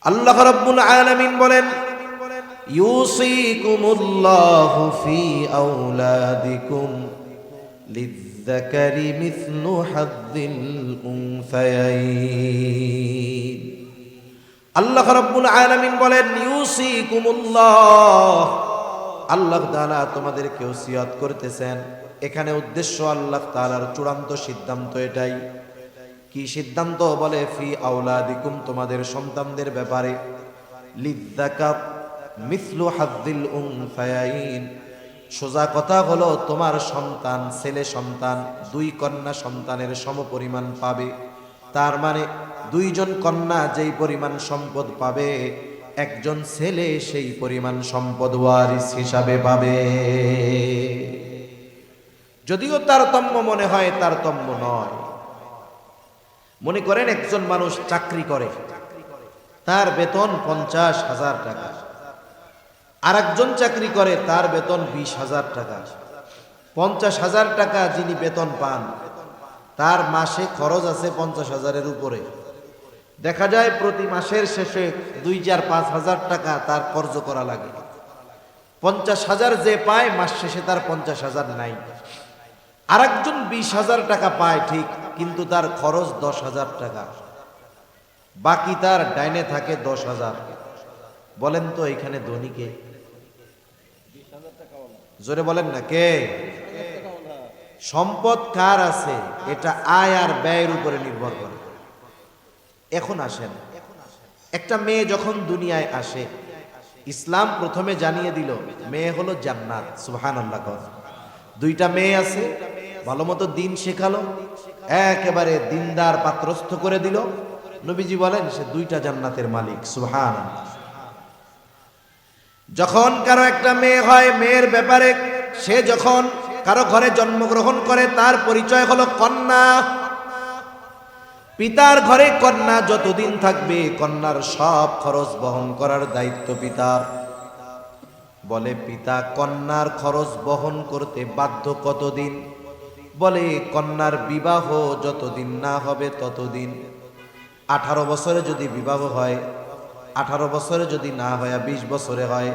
A: আল্লাহ রাব্বুল আলামিন বলেন, ইউসিকুমুল্লাহু ফি আওলাদিকুম লিযযাকারি মিসলু হাযযিল উনসায়াইন। আল্লাহ রাব্বুল আলামিন বলেন, ইউসিকুমুল্লাহ, আল্লাহ তাআলা তোমাদেরকে ওসিয়ত করতেছেন। এখানে উদ্দেশ্য আল্লাহ তাআলার চূড়ান্ত সিদ্ধান্ত এটাই। কি সিদ্ধান্ত? বলে ফি আওলাদিকুম, তোমাদের সন্তানদের ব্যাপারে, লিযযাকার মিসলু হাযযিল উনসায়াইন, সোজা কথা হলো তোমার সন্তান, ছেলে সন্তান 2 কন্যা সন্তানের সমপরিমাণ পাবে। তার মানে 2 জন কন্যা যেই পরিমাণ সম্পদ পাবে, একজন ছেলে সেই পরিমাণ সম্পদ ওয়ারিস হিসাবে পাবে। যদিও তারতম্য মনে হয়, তারতম্য নয়। মনে করেন একজন মানুষ চাকরি করে, তার বেতন 50,000 টাকা। আর একজন চাকরি করে, তার বেতন 20,000 টাকা। 50,000 টাকা যিনি বেতন পান, তার মাসে খরচ আছে 50,000-এর উপরে। দেখা যায় প্রতি মাসের শেষে 2,000-5,000 টাকা তার খরচ করা লাগে। 50,000 যে পায়, মাস শেষে তার 50,000 নাই। আর একজন 20,000 টাকা পায় ঠিক, কিন্তু তার খরচ 10,000 টাকা, বাকি তার ডাইনে থাকে 10,000। বলেন তো এখানে ধনী কে? জোরে বলেন না, কে? সম্পদ কার আছে এটা আয় আর ব্যয়ের উপরে নির্ভর করে। এখন আসেন, একটা মেয়ে যখন দুনিয়ায় আসে, ইসলাম প্রথমে জানিয়ে দিল মেয়ে হলো জান্নাত। সুবহানাল্লাহ। 2টা মেয়ে আছে, ভালো মতো দিন শেখালো, একেবারে দিনদার পাত্রস্থ করে দিল। নবীজি বলেন সে 2টা জান্নাতের মালিক। সুবহানাল্লাহ। যখন কারো একটা মেয়ে হয়, মেয়ের ব্যাপারে সে যখন কারো ঘরে জন্মগ্রহণ করে, তার পরিচয় হলো কন্যা। পিতার ঘরে কন্যা যতদিন থাকবে কন্যার সব খরচ বহন করার দায়িত্ব পিতার। বলে পিতা কন্যার খরচ বহন করতে বাধ্য কতদিন? বলে কন্যার বিবাহ যতদিন না হবে ততদিন। 18 বছরে যদি বিবাহ হয়, 18 বছরে যদি না হয় 20 বছরে হয়,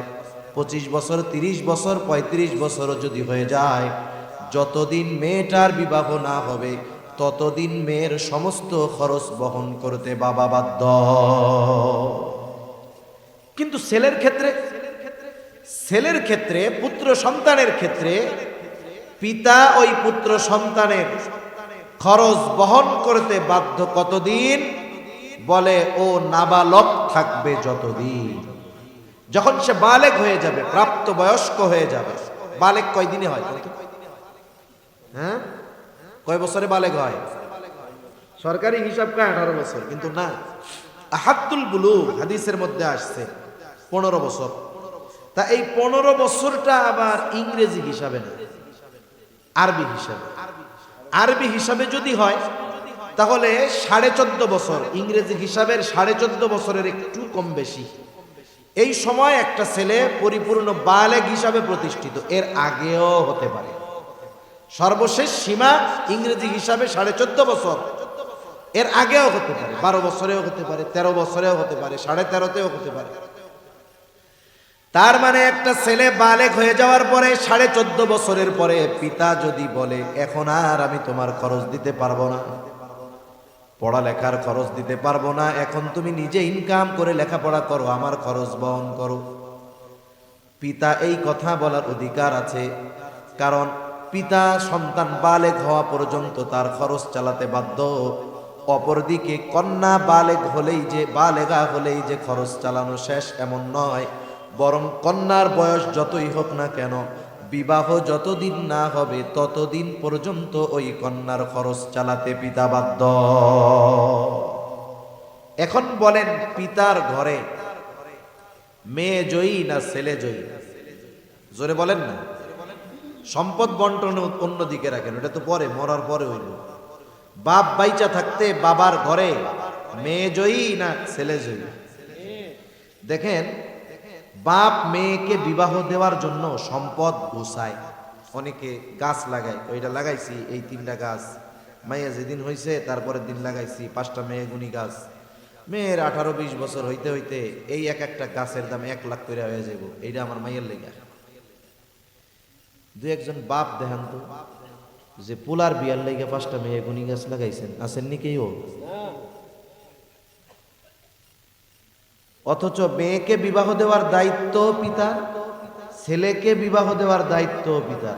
A: 25 বছর, 30 বছর, 35 বছরও যদি হয়ে যায়, যতদিন মেয়েটার বিবাহ না হবে ততদিন মেয়ের সমস্ত খরচ বহন করতে বাবা বাধ্য। কিন্তু ছেলের ক্ষেত্রে পুত্র সন্তানের ক্ষেত্রে পিতা ওই পুত্র সন্তানের খরচ বহন করতে বাধ্য কতদিন? বলে ও নাবালক থাকবে যতদিন। যখন সে বালেগ হয়ে যাবে, প্রাপ্ত বয়স্ক হয়ে যাবে। বালেগ কয় দিনে হয়? হ্যাঁ, কয় বছরে বালেগ হয়? সরকারি হিসাব কয় 18 বছর, কিন্তু না, আহাদ্দুল বুলুগ হাদিসের মধ্যে আসছে 15 বছর। তা এই 15 বছরটা আবার ইংরেজি হিসাবে না, আরবি হিসাবে। আরবি হিসাবে যদি হয় তাহলে 14.5 বছর, ইংরেজি হিসাবের 14.5 বছরের একটু কম বেশি। এই সময় একটা ছেলে পরিপূর্ণ বালেগ হিসাবে প্রতিষ্ঠিত। এর আগেও হতে পারে, সর্বশেষ সীমা ইংরেজি হিসাবে 14.5 বছর। এর আগেও হতে পারে, 12 বছরেও হতে পারে, 13 বছরেও হতে পারে, 13.5তেও হতে পারে। তার মানে একটা ছেলে বালেগ হয়ে যাওয়ার পরে 14.5 বছরের পরে পিতা যদি বলে এখন আর আমি তোমার খরচ দিতে পারবো না, পড়ালেখার খরচ দিতে পারবো না, এখন তুমি নিজে ইনকাম করে লেখাপড়া করো, আমার খরচ বহন করো, পিতা এই কথা বলার অধিকার আছে। কারণ পিতা সন্তান বালেগ হওয়া পর্যন্ত তার খরচ চালাতে বাধ্য। অপরদিকে কন্যা বালেগা হলেই যে খরচ চালানো শেষ এমন নয়, বরং কন্যার বয়স যতই হোক না কেন, বিবাহ যতদিন না হবে ততদিন পর্যন্ত ওই কন্যার খরচ চালাতে পিতা বাধ্য। এখন বলেন, পিতার ঘরে মেয়ে জয়ী না ছেলে জয়ী? জোরে বলেন না। সম্পদ বন্টন অন্যদিকে রাখেন, ওটা তো পরে, মরার পরে হইল। বাপ বাইচা থাকতে বাবার ঘরে মেয়ে জয়ী না ছেলে জয়ী? দেখেন, বাপ মেয়েকে বিবাহ দেওয়ার জন্য সম্পদ গোছায়, অনেকে গাছ লাগায়, ওইটা লাগাইছি এই 3টা গাছ, মাইয়া যেদিন হয়েছে তারপরের দিন লাগাইছি 5টা মেয়েগুনি গাছ। মেয়ের 18-20 বছর হইতে হইতে এই একটা গাছের দাম 1 লাখ করে হয়ে যাব, এইটা আমার মাইয়ের লেগা। 2-1জন বাপ দেখান তো যে পোলার বিয়ার লেগে 5টা মেয়েগুনি গাছ লাগাইছেন, আসেননি কেউ? অথচ মেয়েকে বিবাহ দেওয়ার দায়িত্ব পিতা, ছেলেকে বিবাহ দেওয়ার দায়িত্ব পিতা।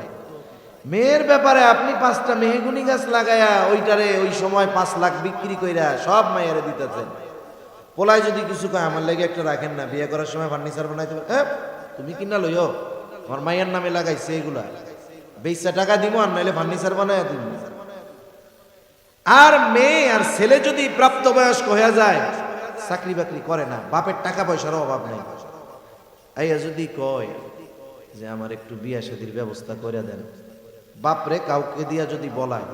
A: মেয়ের ব্যাপারে আপনি 5টা মেহগুনি গাছ লাগায়া ওইটারে ওই সময় 5 লাখ বিক্রি কইরা সব মায়েরা দিতেছেন। পোলায় যদি কিছু কয়, আমার লাগে একটা রাখেন না, বিয়ে করার সময় ফার্নিচার বানাইতে পারে, তুমি কিনা লইও, আমার মায়ের নামে লাগাইছে এগুলা, 20 টাকা দিব আর নাইলে ফার্নিচার বানায় দিব। আর মেয়ে আর ছেলে যদি প্রাপ্তবয়স্ক হয়ে যায়, চাকরি বাকরি করে না, বাপের টাকা পয়সার অভাব নেই, আইয়া যদি কয় যে আমার একটু বিয়া শাদীর ব্যবস্থা করে দেন, বাপরে কাউকে দিয়া যদি বলায়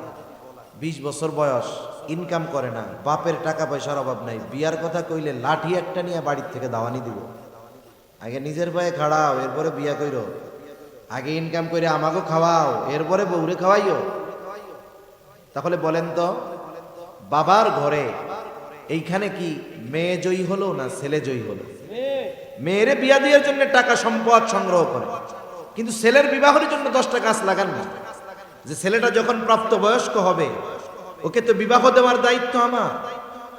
A: 20 বছর বয়স, ইনকাম করে না, বাপের টাকা পয়সার অভাব নাই, বিয়ার কথা কইলে লাঠি একটা নিয়ে বাড়ির থেকে দাওয়ানি দিব। আগে নিজের পায়ে খাড়াও, এরপরে বিয়া কইরো, আগে ইনকাম করে আমাকে খাওয়াও, এরপরে বউরে খাওয়াইও। তাহলে বলেন তো, বাবার ঘরে এইখানে কি মেয়ে জয়ী হলো না ছেলে জয়ী হলো? মেয়েরে বিয়া দেওয়ার জন্য টাকা সম্পদ সংগ্রহ করে, কিন্তু ছেলের বিবাহের জন্য 10টা গাছ লাগান না। যে ছেলেটা যখন প্রাপ্তবয়স্ক হবে, ওকে তো বিবাহ দেওয়ার দায়িত্ব আমার।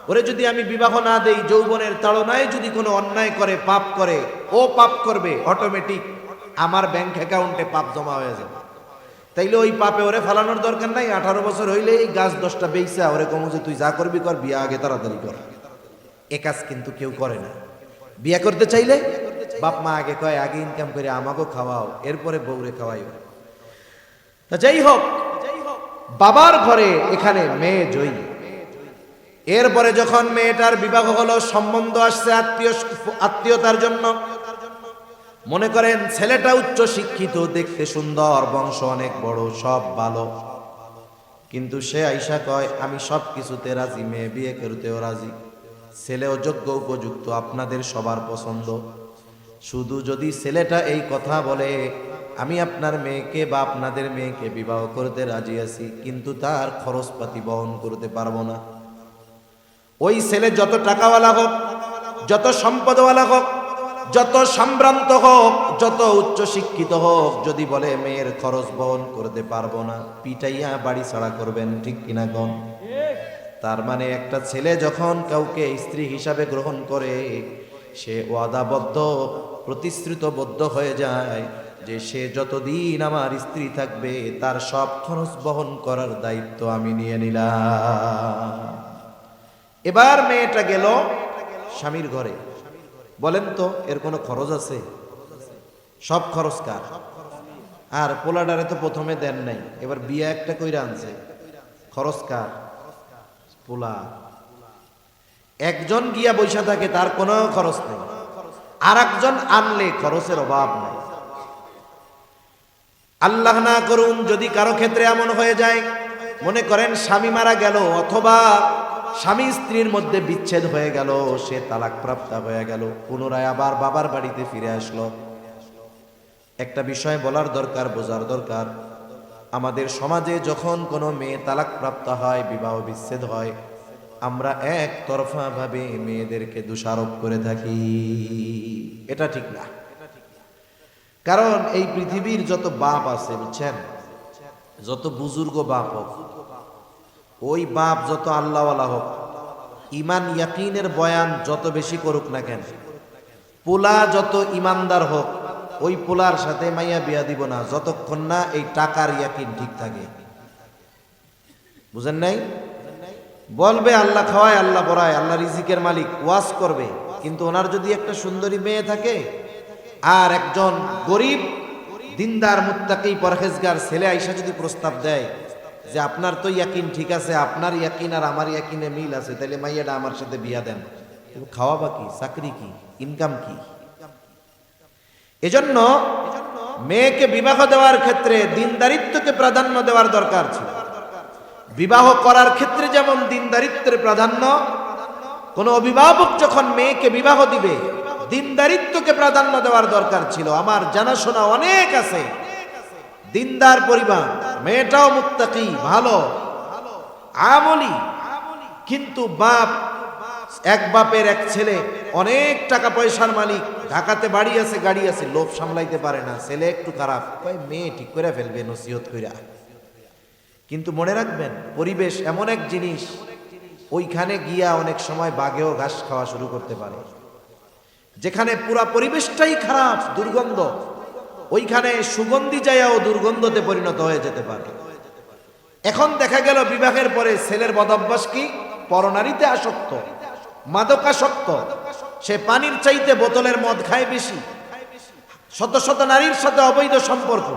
A: ওরে যদি আমি বিবাহ না দেই, যৌবনের তাড়নায় যদি কোনো অন্যায় করে, পাপ করে, ও পাপ করবে, অটোমেটিক আমার ব্যাংক অ্যাকাউন্টে পাপ জমা হয়ে যাবে। তাইলে ওই পাপে ওরে ফালানোর দরকার নাই। 18 বছর হইলে এই গাছ 10টা বেইচা ওরে কমু যে তুই যা করবি কর, বিয়া আগে তাড়াতাড়ি কর। এ কাজ কিন্তু কেউ করে না। বিয়া করতে চাইলে বাপ মা আগে কয়, আগে ইনকাম করে আমাকেও খাওয়াও, এরপরে বউরে খাওয়াইও। তা যাই হোক, বাবার ঘরে এখানে মেয়ে জয়ী। এরপরে যখন মেয়েটার বিবাহ হলো, সম্বন্ধ আসছে আত্মীয়তার জন্য। মনে করেন ছেলেটা উচ্চ শিক্ষিত, দেখতে সুন্দর, বংশ অনেক বড়, সব ভালো, কিন্তু সে আইসা কয় আমি সব কিছুতে রাজি, মেয়ে বিয়ে করতেও রাজি, ছেলেও যোগ্য উপযুক্ত, আপনাদের সবার পছন্দ। শুধু যদি ছেলেটা এই কথা বলে আমি আপনার মেয়েকে বা আপনাদের মেয়েকে বিবাহ করতে রাজি আছি, কিন্তু তার খরচপাতি বহন করতে পারবো না। ওই ছেলে যত টাকাওয়ালা হোক, যত সম্পদওয়ালা হোক, যত সম্ভ্রান্ত হোক, যত উচ্চ শিক্ষিত হোক, যদি বলে মেয়ের খরচ বহন করতে পারবো না, পিটাইয়া বাড়ি ছাড়া করবেন, ঠিক কিনা কন? তার মানে একটা ছেলে যখন কাউকে স্ত্রী হিসাবে গ্রহণ করে, সে ওয়াদাবদ্ধ, প্রতিশ্রুতবদ্ধ হয়ে যায় যে সে যতদিন আমার স্ত্রী থাকবে তার সব খরচ বহন করার দায়িত্ব আমি নিয়ে নিলাম। এবার মেয়েটা গেল স্বামীর ঘরে। বলেন তো এর কোনো খরচ আছে? সব খরচ কার? আর পোলাডারে তো প্রথমে দেন নাই, এবার বিয়ে একটা কইরা আনছে, খরচ কার? পোলা। একজন গিয়া বৈশা থাকে, তার কোনো খরচ নেই, আর একজন আনলে খরচের অভাব নাই। আল্লাহ না করুন যদি কারো ক্ষেত্রে এমন হয়ে যায়, মনে করেন স্বামী মারা গেল অথবা স্বামী স্ত্রীর মধ্যে বিচ্ছেদ হয়ে গেল, সে তালাক প্রাপ্ত হয়ে গেল, পুনরায় আবার বাবার বাড়িতে ফিরে আসলো। একটা বিষয় বলার দরকার, বোঝার দরকার, আমাদের সমাজে যখন কোনো মেয়ে তালাক প্রাপ্ত হয়, বিবাহ বিচ্ছেদ হয়, আমরা একতরফা ভাবে মেয়েদেরকে দোষারোপ করে থাকি। এটা ঠিক না। কারণ এই পৃথিবীর যত বাপ আছে, বুঝছেন, যত বুজুর্গ বাপ হোক, ওই বাপ যত আল্লাহওয়ালা হোক, ইমান ইয়াকিনের বয়ান যত বেশি করুক না কেন, পোলা যত ইমানদার হোক, ওই পোলার সাথে মাইয়া বিয়া দিব না যতক্ষণ না এই টাকার ইয়াকিন ঠিক থাকে। বুঝেন নাই? বলবে আল্লাহ খাওয়ায়, আল্লাহ পড়ায়, আল্লাহ রিজিকের মালিক, ওয়াজ করবে, কিন্তু ওনার যদি একটা সুন্দরী মেয়ে থাকে আর একজন গরিব দিনদার মুত্তাকি পরহেজগার ছেলে আইসা যদি প্রস্তাব দেয় যে আপনার তো ইয়াকিন ঠিক আছে, আপনার ইয়াকিন আর আমার ইয়াকিনে মিল আছে, তাহলে মাইয়াটা আমার সাথে বিয়া দেন, খাওয়া বাকি, চাকরি কি, ইনকাম কি? এজন্য মেয়েকে বিবাহ দেওয়ার ক্ষেত্রে দিনদারিত্বকে প্রাধান্য দেওয়ার দরকার ছিল। বিবাহ করার ক্ষেত্রে যেমন দিনদারিত্বের প্রাধান্য, কোন অভিভাবক যখন মেয়েকে বিবাহ দিবে দিনদারিত্বকে প্রাধান্য দেওয়ার দরকার ছিল। আমার জানাশোনা অনেক আছে দিনদার পরিবার, মেয়েটাও মুত্তাকি, ভালো আমলি, কিন্তু বাপ, এক বাপের এক ছেলে, অনেক টাকা পয়সার মালিক, ঢাকাতে বাড়ি আছে, গাড়ি আছে, লোভ সামলাইতে পারে না, ছেলে একটু খারাপ, মেয়ে ঠিক করে ফেলবে নসিহত কইরা। কিন্তু মনে রাখবেন, পরিবেশ এমন এক জিনিস, ওইখানে গিয়া অনেক সময় বাঘেও ঘাস খাওয়া শুরু করতে পারে। যেখানে পুরা পরিবেশটাই খারাপ, দুর্গন্ধ, ওইখানে সুগন্ধি যায়াও দুর্গন্ধতে পরিণত হয়ে যেতে পারে। এখন দেখা গেল বিবাহের পরে ছেলের বদভ্যাস কি? পরনারীতে আসক্ত, মাদকাসক্ত, সে পানির চাইতে বোতলের মদ খায় বেশি, শত শত নারীর সাথে অবৈধ সম্পর্ক,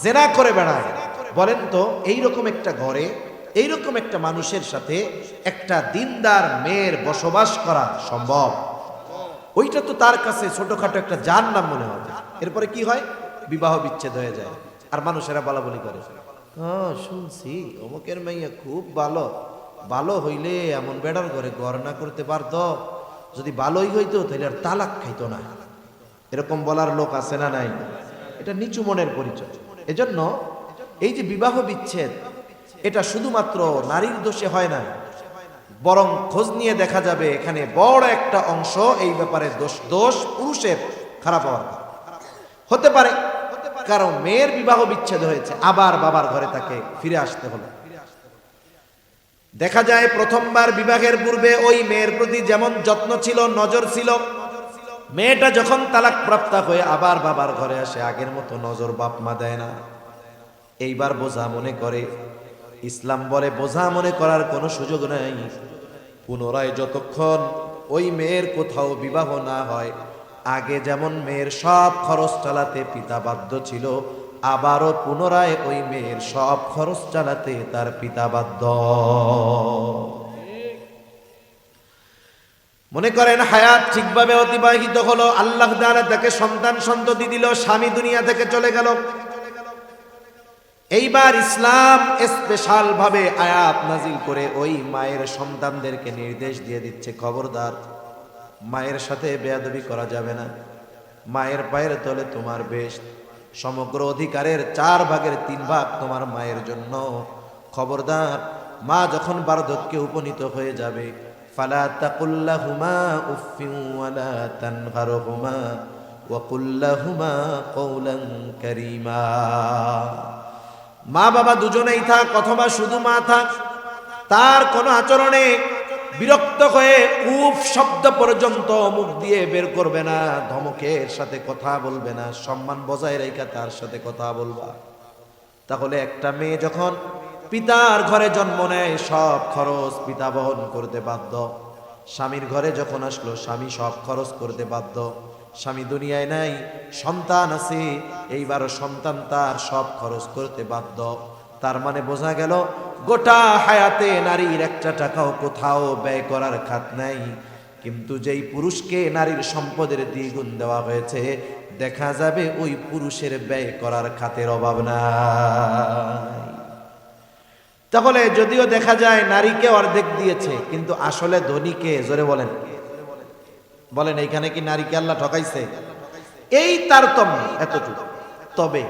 A: জেনা করে বেড়ায়। বলেন তো এইরকম একটা ঘরে, এইরকম একটা মানুষের সাথে একটা দিনদার মেয়ের বসবাস করা সম্ভব? ওইটা তো তার কাছে ছোটখাটো একটা জাহান্নাম মনে হবে। এরপরে কি হয়? বিবাহ বিচ্ছেদ হয়ে যায়, আর মানুষেরা বলাবলি করে, শুনছি অমুকের মাইয়া খুব ভালো, ভালো হইলে এমন বেড়ার ঘরে ঘর না করতে পারতো, যদি ভালোই হইতো তাহলে আর তালাক খাইতো না। এরকম বলার লোক আছে না নাই? এটা নিচু মনের পরিচয়। এজন্য এই যে বিবাহ বিচ্ছেদ, এটা শুধুমাত্র নারীর দোষে হয় না, বরং খোঁজ নিয়ে দেখা যাবে এখানে বড় একটা অংশ এই ব্যাপারে দোষ পুরুষের খারাপ হওয়ার হতে পারে। কারণ মেয়ের বিবাহ বিচ্ছেদ হয়েছে, আবার বাবার ঘরে তাকে ফিরে আসতে হলো। দেখা যায় প্রথমবার বিবাহের পূর্বে ওই মেয়ের প্রতি যেমন যত্ন ছিল, নজর ছিল, মেয়েটা যখন তালাক প্রাপ্ত হয়ে আবার বাবার ঘরে আসে, আগের মতো নজর বাপ মা দেয় না। এইবার বোঝা মনে করে। ইসলাম বলে বোঝা মনে করার কোনো সুযোগ নাই। পুনরায় যতক্ষণ ওই মেয়ের কোথাও বিবাহ না হয়, আগে যেমন মেয়ের সব খরচ চালাতে পিতা বাধ্য ছিল, আবারও পুনরায় ওই মেয়ের সব খরচ চালাতে তার পিতা বাধ্য। মনে করেন হায়াত ঠিকভাবে অতিবাহিত হলো, আল্লাহ তাআলা তাকে সন্তান সন্ততি দিল, স্বামী দুনিয়া থেকে চলে গেল, এইবার ইসলাম স্পেশাল ভাবে আয়াত নাজিল করে ওই মায়ের সন্তানদেরকে নির্দেশ দিয়ে দিচ্ছে, খবরদার, মায়ের সাথে বেয়াদবি করা যাবে না। মায়ের পায়ের তলে তোমার বেশ, সমগ্র অধিকারের 4/3 তোমার মায়ের জন্য। খবরদার, মা যখন বার্ধক্যে উপনীত হয়ে যাবে, ফালা তাকুল্লাহুমা উফফিন ওয়ালা তানহারহুমা ওয়া কুল্লাহুমা কওলান কারীমা। মা বাবা দুজনেই থাক অথবা শুধু মা থাক, তার কোনো আচরণে বিরক্ত হয়ে উফ শব্দ পর্যন্ত মুখ দিয়ে বের করবে না, ধমকের সাথে কথা বলবে না, সম্মান বজায় রেখে তার সাথে কথা বলবা। তাহলে একটা মেয়ে যখন পিতার ঘরে জন্ম নেয়, সব খরচ পিতা বহন করতে বাধ্য। স্বামীর ঘরে যখন আসলো, স্বামী সব খরচ করতে বাধ্য। স্বামী দুনিয়ায় নাই, সন্তান আছে, এইবার সন্তান তার সব খরচ করতে বাধ্য। তার মানে বোঝা গেল, গোটা হায়াতে নারীর একটা টাকাও কোথাও ব্যয় করার খাত নাই। কিন্তু যেই পুরুষকে নারীর সম্পদের দ্বিগুণ দেওয়া হয়েছে, দেখা যাবে ওই পুরুষের ব্যয় করার খাতের অভাব নাই। তাহলে যদিও দেখা যায় নারীকে অর্ধেক দিয়েছে, কিন্তু আসলে ধনীকে, জোরে বলেন বলেন, এইখানে কি নারীকে আল্লাহ ঠকাইছে? এই তারতম্য এতটুকু। তবে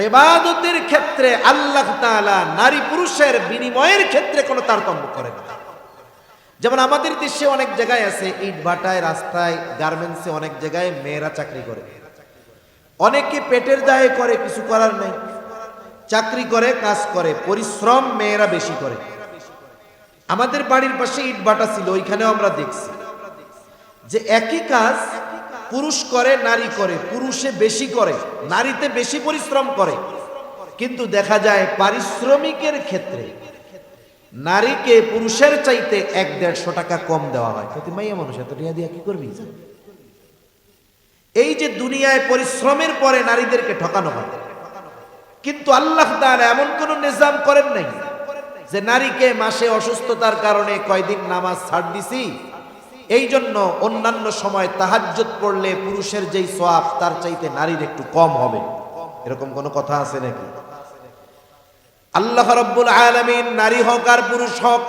A: ইবাদতের ক্ষেত্রে আল্লাহ তাআলা নারী পুরুষের বিনিময়ের ক্ষেত্রে কোনো তারতম্য করেন না। যেমন আমাদের দেশে অনেক জায়গায় আছে, ইট ভাটায়, রাস্তায়, গার্মেন্টসে অনেক জায়গায় মেয়েরা চাকরি করে। অনেকে পেটের দায়ে করে, কিছু করার নেই, চাকরি করে, কাজ করে, পরিশ্রম মেয়েরা বেশি করে। আমাদের বাড়ির পাশে ইট ভাটা ছিল, ওইখানেও আমরা দেখছি যে একই কাজ পুরুষ করে, নারী করে, পুরুষে বেশি করে, নারীতে বেশি পরিশ্রম করে, কিন্তু দেখা যায় পারিশ্রমিকের ক্ষেত্রে নারীকে পুরুষের চাইতে 100-150 টাকা কম দেওয়া হয়। কিন্তু মাইয়া মানুষ এত টাকা দিয়ে কি করবি? এই যে দুনিয়ায় পরিশ্রমের পরে নারীদেরকে ঠকানো হয়, কিন্তু আল্লাহ তাআলা এমন কোন নিজাম করেন নাই যে নারীকে মাসে অসুস্থতার কারণে কয়দিন নামাজ ছাড় দিছি, এই জন্য অন্যান্য সময় তাহাজ্জুদ পড়লে পুরুষের যেই সওয়াব তার চাইতে নারীর একটু কম হবে, এরকম কোন কথা আছে নাকি? আল্লাহ রাব্বুল আলামিন নারী হোক আর পুরুষ হোক,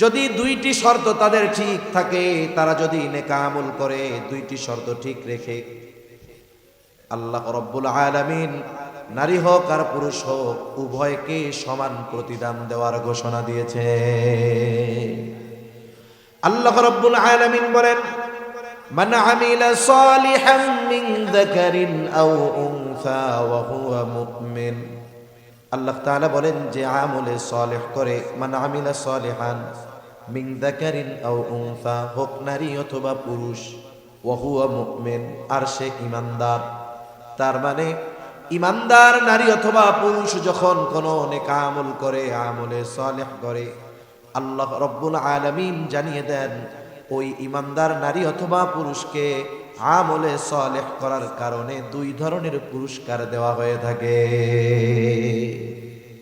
A: যদি দুইটি শর্ত তাদের ঠিক থাকে, তারা যদি নেক আমল করে, দুইটি শর্ত ঠিক রেখে, আল্লাহ রাব্বুল আলামিন নারী হোক আর পুরুষ হোক উভয়কে সমান প্রতিদান দেওয়ার ঘোষণা দিয়েছে। আল্লাহ রাব্বুল আলামিন বলেন, মান আমিলা সালিহান মিন যাকারিন আও উনসা ওয়া হুয়া মুমিন। আল্লাহ তাআলা বলেন যে আমলে সালেহ করে, মান আমিলা সালিহান মিন যাকারিন আও উনসা, হোক নারী অথবা পুরুষ, ওয়া হুয়া মুমিন, আর সে ঈমানদার। তার মানে ঈমানদার নারী অথবা পুরুষ যখন কোনো নেক আমল করে, আমলে সালেহ করে, আল্লাহ রাব্বুল আলামিন জানিয়ে দেন ওই ঈমানদার নারী অথবা পুরুষকে আমলে সালেহ করার কারণে 2 ধরনের পুরস্কার দেওয়া হয়ে থাকে।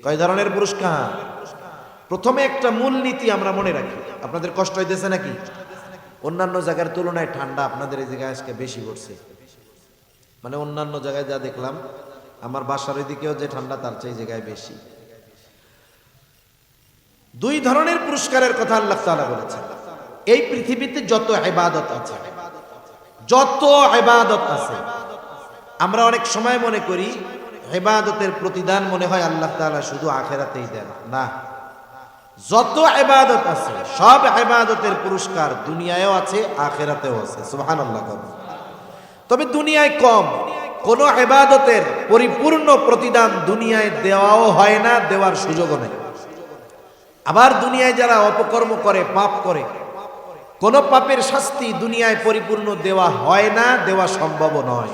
A: কয় ধরনের পুরস্কার? প্রথমে একটা মূলনীতি আমরা মনে রাখি। আপনাদের কষ্ট হইতেছে নাকি? অন্যান্য জায়গার তুলনায় ঠান্ডা আপনাদের এই জায়গায় আজকে বেশি পড়ছে। মানে অন্যান্য জায়গায় যা দেখলাম, আমার বাসার ওইদিকেও যে ঠান্ডা তার চেয়ে জায়গায় বেশি। 2 ধরনের পুরস্কারের কথা আল্লাহ তাআলা বলেছেন। এই পৃথিবীতে যত ইবাদত আছে, যত ইবাদত আছে, আমরা অনেক সময় মনে করি ইবাদতের প্রতিদান মনে হয় আল্লাহ তাআলা শুধু আখিরাতেই দেন। না, যত ইবাদত আছে সব ইবাদতের পুরস্কার দুনিয়ায়ও আছে, আখিরাতেও আছে। সুবহানাল্লাহ। তবে দুনিয়ায় কম, কোন ইবাদতের পরিপূর্ণ প্রতিদান দুনিয়ায় দেওয়াও হয় না, দেওয়ার সুযোগও নেই। আবার দুনিয়ায় যারা অপকর্ম করে, পাপ করে, কোন পাপের শাস্তি দুনিয়ায় পরিপূর্ণ দেওয়া হয় না, দেওয়া সম্ভব নয়।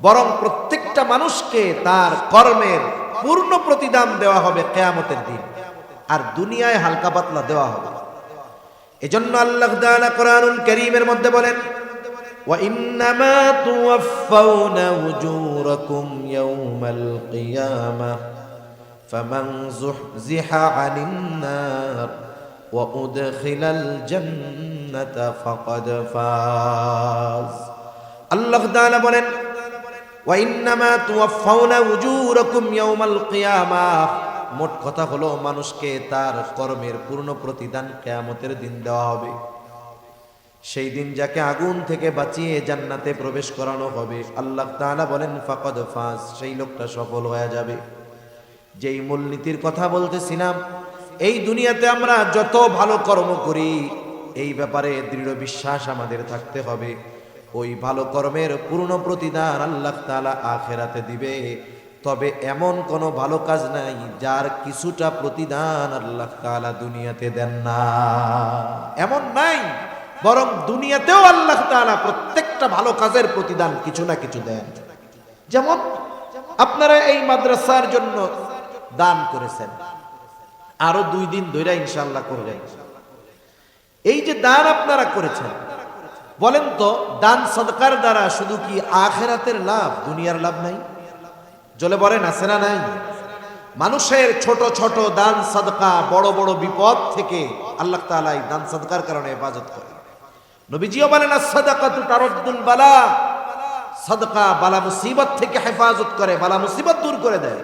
A: বরং প্রত্যেকটা মানুষকে তার কর্মের পূর্ণ প্রতিদান দেওয়া হবে কিয়ামতের দিন, আর দুনিয়ায় হালকা পাতলা দেওয়া হবে। এজন্য আল্লাহ তাআলা কোরআনুল কারীমের মধ্যে বলেন, ওয়া ইন্নামা তুওয়াফাউনা উজুরাকুম ইয়াওমাল কিয়ামাহ ফামান যুহজিহা আনিন নার ওয়া উদখিলাল জান্নাতা ফাকাদ ফাজ। আল্লাহ তাআলা বলেন, ওয়া ইন্নামা তুওয়াফাউনা উজুরাকুম ইয়াউমাল কিয়ামাহ। মোট কথা হলো মানুষকে তার কর্মের পূর্ণ প্রতিদান কিয়ামতের দিন দেওয়া হবে। সেই দিন যাকে আগুন থেকে বাঁচিয়ে জান্নাতে প্রবেশ করানো হবে, আল্লাহ তাআলা বলেন ফাকাদ ফাজ, সেই লোকটা সফল হয়ে যাবে। যেই মূলনীতির কথা বলতেছিলাম, এই দুনিয়াতে আমরা যত ভালো কর্ম করি এই ব্যাপারে দৃঢ় বিশ্বাস আমাদের থাকতে হবে, ওই ভালো কর্মের পূর্ণ প্রতিদান আল্লাহ তাআলা আখিরাতে দিবে। তবে এমন কোনো ভালো কাজ নাই যার কিছুটা প্রতিদান আল্লাহ তাআলা দুনিয়াতে দেন না, এমন নাই। বরং দুনিয়াতেও আল্লাহ তাআলা প্রত্যেকটা ভালো কাজের প্রতিদান কিছু না কিছু দেন। যেমন আপনারা এই মাদ্রাসার জন্য দান করেছেন, আরো 2 দিন ধরে ইনশাআল্লাহ করবেন। এই যে দান আপনারা করেছেন, বলেন তো দান সদকার দ্বারা শুধু কি আখিরাতের লাভ, দুনিয়ার লাভ নাই? জলে বলেন আছে না নাই? মানুষের ছোট ছোট দান সদকা বড় বড় বিপদ থেকে আল্লাহ তাআলা এই দান সদকার কারণে হেফাজত করে। নবীজিও বলেন as-সাদাকাতু তারুদ্দুল বালা, সাদকা বালা মুসিবত থেকে হেফাজত করে, বালা মুসিবত দূর করে দেয়।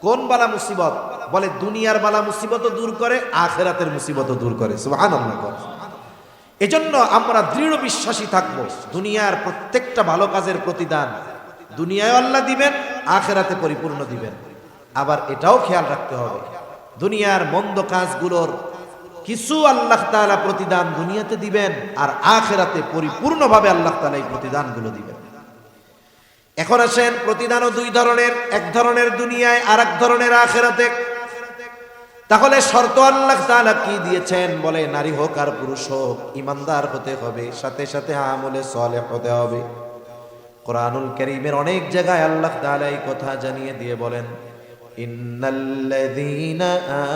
A: কোন বালা মুসিবত? বলে দুনিয়ার বালা মুসিবতও দূর করে, আখিরাতের মুসিবতও দূর করে। সুবহানাল্লাহ। এজন্য আমরা দৃঢ় বিশ্বাসী থাকব, দুনিয়ার প্রত্যেকটা ভালো কাজের প্রতিদান দুনিয়ায় আল্লাহ দিবেন, আখিরাতে পরিপূর্ণ দিবেন। আবার এটাও খেয়াল রাখতে হবে, দুনিয়ার মন্দ কাজগুলোর কিছু আল্লাহ তাআলা প্রতিদান দুনিয়াতে দিবেন, আর আখিরাতে পরিপূর্ণভাবে আল্লাহ তাআলা এই প্রতিদানগুলো দিবেন। এখন আসেন, প্রতিদানও 2 ধরনের, এক ধরনের দুনিয়ায় আর এক ধরনের আখিরাতে। তাহলে শর্ত আল্লাহ তাআলা কি দিয়েছেন? বলে নারী হোক আর পুরুষ হোক ঈমানদার হতে হবে, সাথে সাথে আমলে সালেহ হতে হবে। কোরআনুল কারীমের অনেক জায়গায় আল্লাহ তাআলা এই কথা জানিয়ে দিয়ে বলেন ইন্নাল্লাযীনা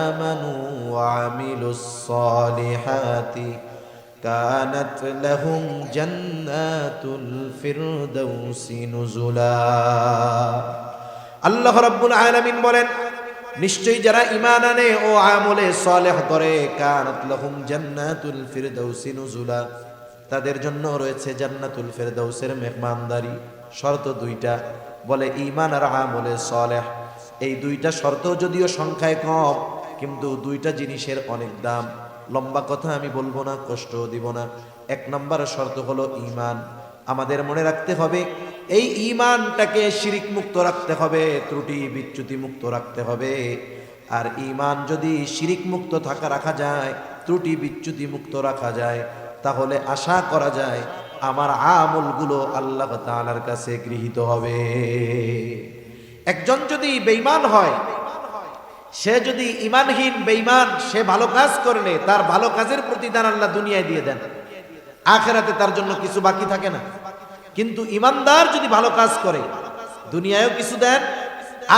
A: আমানু ওয়া আমিলুস সালিহাতি কানাত লাহুম জান্নাতুল ফিরদাউসি নুজুলা। আল্লাহ রাব্বুল আলামিন বলেন নিশ্চয়ই যারা ঈমান আনে ও আমলে সালেহ করে, কানাত লাহুম জান্নাতুল ফিরদাউসি নুজুলা, তাদের জন্য রয়েছে জান্নাতুল ফেরদাউসের মেহমানদারি। শর্ত 2টা, বলে ঈমান আর আমলে সালেহ। এই 2টা শর্ত যদিও সংখ্যায় কম, কিন্তু 2টা জিনিসের অনেক দাম। লম্বা কথা আমি বলবো না, কষ্ট দিব না। 1 নম্বর শর্ত হলো ঈমান। আমাদের মনে রাখতে হবে এই ঈমানটাকে শিরিক মুক্ত রাখতে হবে, ত্রুটি বিচ্যুতি মুক্ত রাখতে হবে। আর ঈমান যদি শিরিক মুক্ত রাখা যায়, ত্রুটি বিচ্যুতি মুক্ত রাখা যায়, তাহলে আশা করা যায় আমার আমলগুলো আল্লাহ তাআলার কাছে গৃহীত হবে। একজন যদি বেঈমান হয়, সে যদি ঈমানহীন বেঈমান, সে ভালো কাজ করলে তার ভালো কাজের প্রতিদান আল্লাহ দুনিয়ায় দিয়ে দেন, আখিরাতে তার জন্য কিছু বাকি থাকে না। কিন্তু ঈমানদার যদি ভালো কাজ করে, দুনিয়ায়ও কিছু দেন,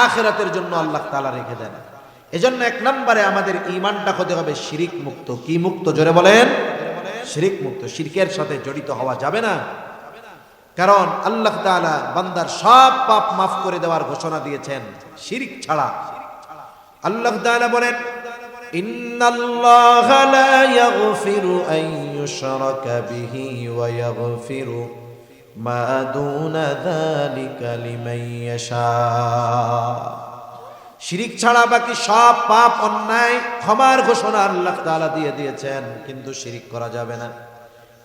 A: আখিরাতের জন্য আল্লাহ তাআলা রেখে দেন। এজন্য 1 নম্বরে আমাদের ঈমানটা হতে হবে শিরিক মুক্ত। কি মুক্ত? জোরে বলেন। শিরিক মুক্ত। শিরকের সাথে জড়িত হওয়া যাবে না, কারণ আল্লাহ তাআলা বান্দার সব পাপ মাফ করে দেওয়ার ঘোষণা দিয়েছেন শিরক ছাড়া। আল্লাহ তাআলা বলেন ইন্নাল্লাহা লা ইয়াগফিরু আন ইউশরাকা বিহি ওয়া ইয়াগফিরু মা দুনা যালিকা লিমান ইয়াশা। শিরিক ছাড়া বাকি সব পাপ অন্যায় ক্ষমার ঘোষণা আল্লাহ তাআলা দিয়ে দিয়েছেন, কিন্তু শিরিক করা যাবে না।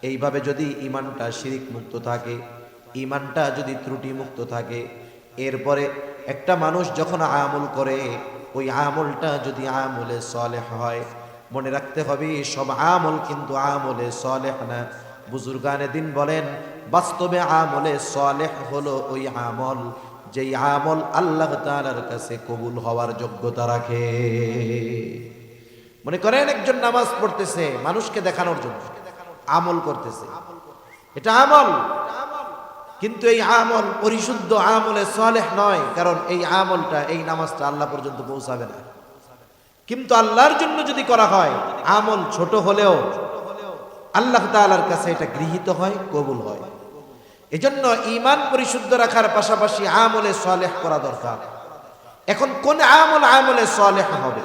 A: এইভাবে যদি ঈমানটা শিরিক মুক্ত থাকে, ঈমানটা যদি ত্রুটি মুক্ত থাকে, এরপরে একটা মানুষ যখন আমল করে, ওই আমলটা যদি আমলে সালেহ হয়, মনে রাখতে হবে সব আমল কিন্তু আমলে সালেহ না। বুজুর্গানে দিন বলেন বাস্তবে আমলে সালেহ হলো ওই আমল যেই আমল আল্লাহ তাআলার কাছে কবুল হওয়ার যোগ্যতা রাখে। মনে করেন একজন নামাজ পড়তেছে মানুষকে দেখানোর জন্য, আমল করতেছে, এটা আমল, কিন্তু এই আমল পরিশুদ্ধ আমলে সালেহ নয়, কারণ এই আমলটা, এই নামাজটা আল্লাহ পর্যন্ত পৌঁছাবে না। কিন্তু আল্লাহর জন্য যদি করা হয়, আমল ছোট হলেও আল্লাহ তাআলার কাছে এটা গৃহীত হয়, কবুল হয়। এজন্য ঈমান পরিশুদ্ধ রাখার পাশাপাশি আমলে সালেহ করা দরকার। এখন কোন আমল আমলে সালেহ হবে,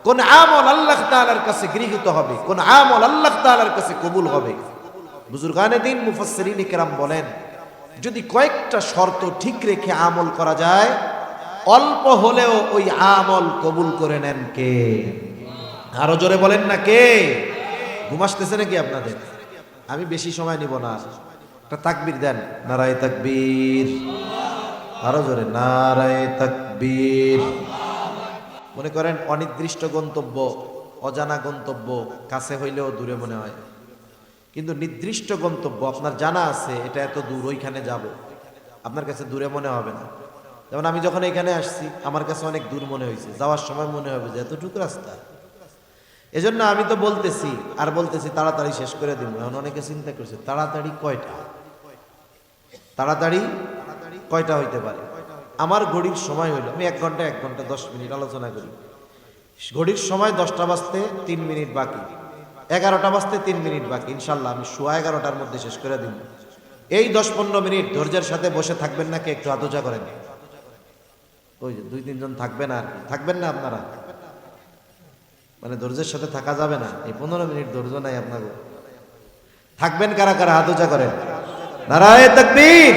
A: কোন আমল আল্লাহ তাআলার কাছে গৃহীত হবে, কোন আমল আল্লাহ তাআলার কাছে কবুল হবে? বুজুর্গানে দিন মুফাসসিরিন ইকরাম বলেন যদি কয়েকটা শর্ত ঠিক রেখে আমল করা যায়, অল্প হলেও ওই আমল কবুল করে নেন কে? আরো জোরে বলেন না কে? ঘুম আসতেছে নাকি আপনাদের? আমি বেশি সময় নিব না, একটা তাকবীর দেন, নারায়ে তাকবীর। আরো জোরে, নারায়ে তাকবীর। মনে করেন অনির্দিষ্ট গন্তব্য, অজানা গন্তব্য কাছে হইলেও দূরে মনে হয়, কিন্তু নির্দিষ্ট গন্তব্য আপনার জানা আছে এটা এত দূর, ওইখানে যাব, আপনার কাছে দূরে মনে হবে না। যেমন আমি যখন এখানে আসছি আমার কাছে অনেক দূর মনে হয়েছে, যাওয়ার সময় মনে হবে যে এতটুকু রাস্তা। এজন্য আমি তো বলতেছি আর বলতেছি তাড়াতাড়ি শেষ করে দিব। এখন অনেকে চিন্তা করছে তাড়াতাড়ি কয়টা, তাড়াতাড়ি কয়টা হইতে পারে? আমার ঘড়ির সময় হইলো, আমি 1 ঘন্টা 10 মিনিট আলোচনা করি, ঘড়ির সময় 10টা বাজতে 3 মিনিট বাকি, 11টা বাজতে 3 মিনিট বাকি, ইনশাল্লাহ আমি 11:15টার মধ্যে শেষ করে দিব। এই 10-15 মিনিট ধৈর্যের সাথে বসে থাকবেন নাকি? একটু আলোচনা করেন। ওই যে 2-3 জন থাকবেন, আর থাকবেন না আপনারা? মানে ধৈর্যের সাথে থাকা যাবে না, এই 15 মিনিট ধৈর্য নাই আপনাদের। থাকবেন কারা কারা? আলোচনা করেন, নারায়ে তাকবীর।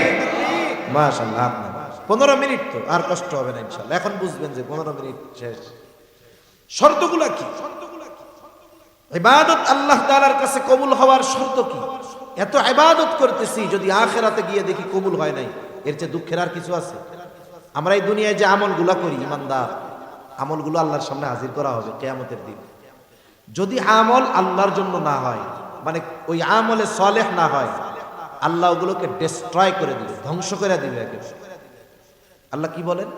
A: মাশাআল্লাহ, আপনারা 15 মিনিট তো আর কষ্ট হবে না ইনশাআল্লাহ। এখন বুঝবেন যে 15 মিনিট শেষ। শর্তগুলো কি? ইবাদত আল্লাহ তাআলার কাছে কবুল হওয়ার শর্ত কি? এত ইবাদত করতেছি, যদি আখিরাতে গিয়ে দেখি কবুল হয় নাই, এর চেয়ে দুঃখের আর কিছু আছে? আমরা এই দুনিয়ায় যে আমলগুলো করি, ইমানদার আমলগুলো আল্লাহর সামনে হাজির করা হবে কিয়ামতের দিন। যদি আমল আল্লাহর জন্য না হয়, মানে ওই আমলে সালেহ না হয়, আল্লাহ ওগুলোকে ডিস্ট্রয় করে দিবে, ধ্বংস করে দিবে একেবারে। আল্লাহ কি বলেন?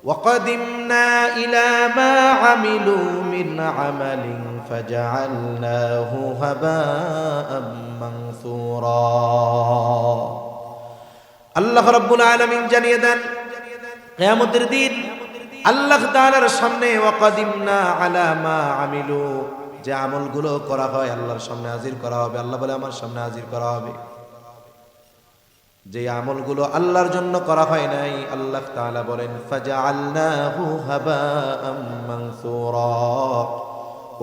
A: وَقَدِمْنَا إِلَى مَا عَمِلُوا مِنْ عَمَلٍ فَجَعَلْنَاهُ هَبَاءً مَنْثُورًا। আল্লাহ রাব্বুল আলামিন জানিয়ে দেন কিয়ামতের দিন আল্লাহ তাআলার সামনে ওয়াকাদিমনা আলা মা আমিলু, যে আমলগুলো করা হয় আল্লাহর সামনে হাজির করা হবে। আল্লাহ বলে আমার সামনে হাজির করা হবে। যে আমলগুলো আল্লাহর জন্য করা হয় নাই, আল্লাহ তাআলা বলেন ফাজআলনাহু হাবাআম মানসুরা,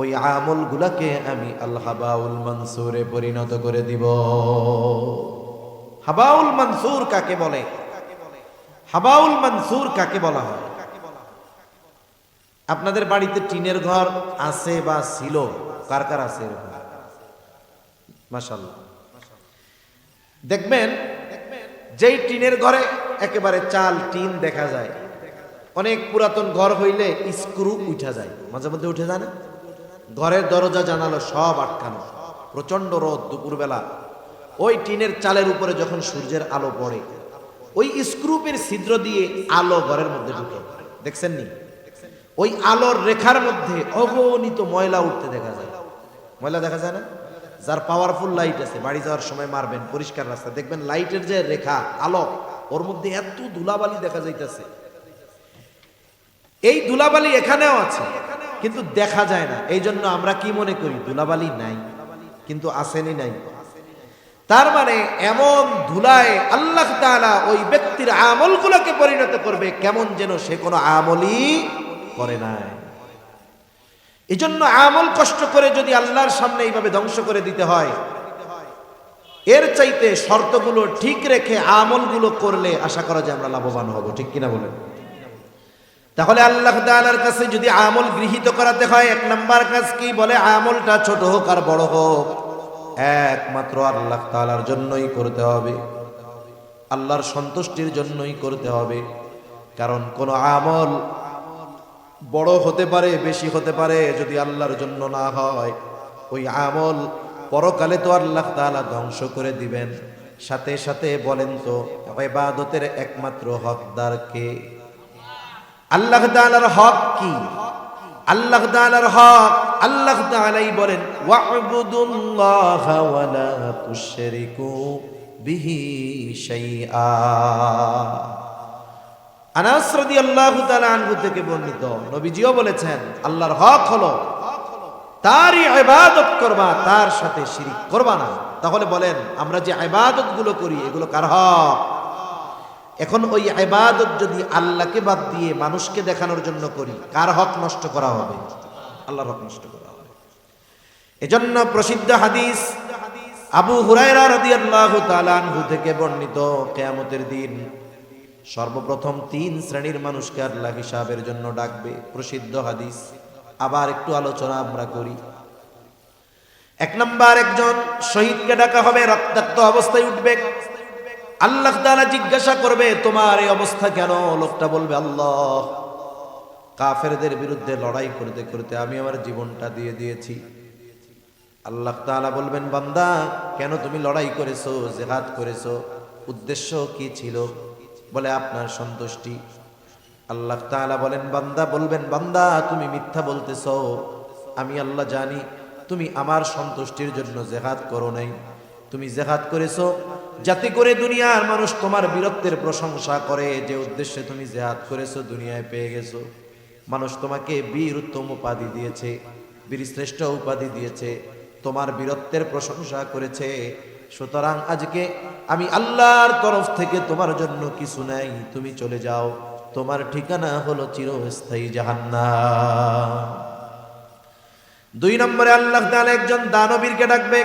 A: ওই আমলগুলোকে আমি আল হাবাউল মানসুরে পরিণত করে দিব। হাবাউল মানসুর কাকে বলে? হাবাউল মানসুর কাকে বলা হয়? আপনাদের বাড়িতে টিনের ঘর আছে বা ছিল? কার কার আছে এরকম? মাশাআল্লাহ। দেখবেন যেই টিনের ঘরে একেবারে চাল টিন দেখা যায়, অনেক পুরাতন ঘর হইলে স্ক্রু উঠা যায়, মাঝে মধ্যে উঠে যায় না? ঘরের দরজা জানালো সব আটকানো, প্রচন্ড রোদ দুপুরবেলা, ওই টিনের চালের উপরে যখন সূর্যের আলো পড়ে, ওই স্ক্রুপের ছিদ্র দিয়ে আলো ঘরের মধ্যে ঢুকে, দেখছেন নি? ওই আলোর রেখার মধ্যে অগণিত ময়লা উঠতে দেখা যায়। ময়লা দেখা যায় না? যার পাওয়ারফুল লাইট আছে বাড়ি যাওয়ার সময় মারবেন, পরিষ্কার রাস্তা দেখবেন, লাইটের যে রেখা আলো, ওর মধ্যে এত ধুলাবালি দেখা যাইতেছে। এই ধুলাবালি এখানেও আছে কিন্তু দেখা যায় না। এই জন্য আমরা কি মনে করি ধুলাবালি নাই, কিন্তু আসেনি নাই। তার মানে এমন ধুলায় আল্লাহ তাআলা ওই ব্যক্তির আমলগুলোকে পরিণত করবে কেমন যেন সে কোনো আমলই করে নাই। এজন্য আমল কষ্ট করে যদি আল্লাহর সামনে এইভাবে ধ্বংস করে দিতে হয়, এর চাইতে শর্তগুলো ঠিক রেখে আমলগুলো করলে আশা করা যায় আমরা লাভবান হব। ঠিক কিনা বলেন? তাহলে আল্লাহ তাআলার কাছে যদি আমল গৃহীত করাতে হয়, 1 নাম্বার কাজ কি? বলে আমলটা ছোট হোক আর বড় হোক, একমাত্র আল্লাহ তাআলার জন্যই করতে হবে, আল্লাহর সন্তুষ্টির জন্যই করতে হবে। কারণ কোন আমল বড় হতে পারে, বেশি হতে পারে, যদি আল্লাহর জন্য না হয়, ওই আমল পরকালে তো আল্লাহ তাআলা ধ্বংস করে দিবেন। সাথে সাথে বলেন তো ইবাদতের একমাত্র হকদার কে? আল্লাহ তাআলার হক কি? আল্লাহ তাআলার হক আল্লাহ তাআলাই বলেন ওয়া'বুদুল্লাহা ওয়া লা তুশরিকু বিহি শাইআ। আনাস রাদিয়াল্লাহু তাআলা আনহু থেকে বর্ণিত, নবীজিও বলেছেন আল্লাহর হক হলো তারই ইবাদত করবা, তার সাথে শিরিক করবা না। তাহলে বলেন আমরা যে ইবাদতগুলো করি এগুলো কার হক? এখন ওই ইবাদত যদি আল্লাহকে বাদ দিয়ে মানুষকে দেখানোর জন্য করি, কার হক নষ্ট করা হবে? আল্লাহর হক নষ্ট করা হবে। এজন্য প্রসিদ্ধ হাদিস আবু হুরায়রা রাদিয়াল্লাহু তাআলা আনহু থেকে বর্ণিত, কিয়ামতের দিন সর্বপ্রথম 3 শ্রেণীর মানুষকে আল্লাহ হিসাবের জন্য ডাকবে, প্রসিদ্ধ হাদিস। আবার একটু আলোচনা আমরা করি। 1 নাম্বার, একজন শহীদকে ডাকা হবে, রক্তাক্ত অবস্থায় উঠবে। আল্লাহ তাআলা জিজ্ঞাসা করবে, তোমার এই অবস্থা কেন? লোকটা বলবে, আল্লাহ, কাফেরদের বিরুদ্ধে লড়াই করতে করতে আমি আমার জীবনটা দিয়ে দিয়েছি। আল্লাহ তাআলা বলবেন, বান্দা, কেন তুমি লড়াই করেছো, জিহাদ করেছো, উদ্দেশ্য কি ছিল? বলে, আপনার সন্তুষ্টি। আল্লাহ তাআলা বলবেন, বান্দা, তুমি মিথ্যা বলতেছো। আমি আল্লাহ জানি তুমি আমার সন্তুষ্টির জন্য জিহাদ করো নাই। তুমি জিহাদ করেছো যাতে করে দুনিয়ার মানুষ তোমার বীরত্বের প্রশংসা করে। যে উদ্দেশ্যে তুমি জিহাদ করেছো দুনিয়ায় পেয়ে গেছো। মানুষ তোমাকে বীর উত্তম উপাধি দিয়েছে, বীরশ্রেষ্ঠ উপাধি দিয়েছে, তোমার বীরত্বের প্রশংসা করেছে। সুতরাং আজকে আমি আল্লাহর তরফ থেকে তোমার জন্য কিছু নাই, তুমি চলে যাও, তোমার ঠিকানা হলো চিরস্থায়ী জাহান্নাম। 2 নম্বরে আল্লাহ তাআলা একজন দানবীরকে ডাকবে,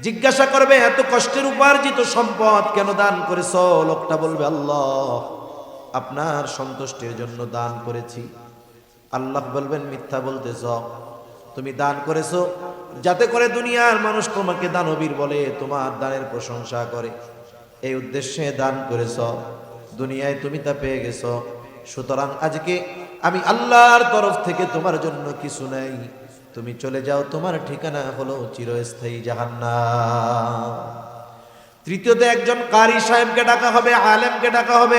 A: জিজ্ঞাসা করবে, এত কষ্টের উপার্জিত সম্পদ কেন দান করেছো? লোকটা বলবে, আল্লাহ, আপনার সন্তুষ্টির জন্য দান করেছি। আল্লাহ বলবেন, মিথ্যা বলতেছ। তুমি দান করেছো যাতে করে দুনিয়ার মানুষ তোমাকে দানবীর বলে, তোমার দানের প্রশংসা করে। এই উদ্দেশ্যে দান করেছো, দুনিয়ায় তুমি তা পেয়ে গেছো। সুতরাং আজকে আমি আল্লাহর তরফ থেকে তোমার জন্য কিছু নাই, তুমি চলে যাও, তোমার ঠিকানা হলো চিরস্থায়ী জাহান্নাম। তৃতীয়তে একজন কারি সাহেবকে ডাকা হবে, আলেমকে ডাকা হবে,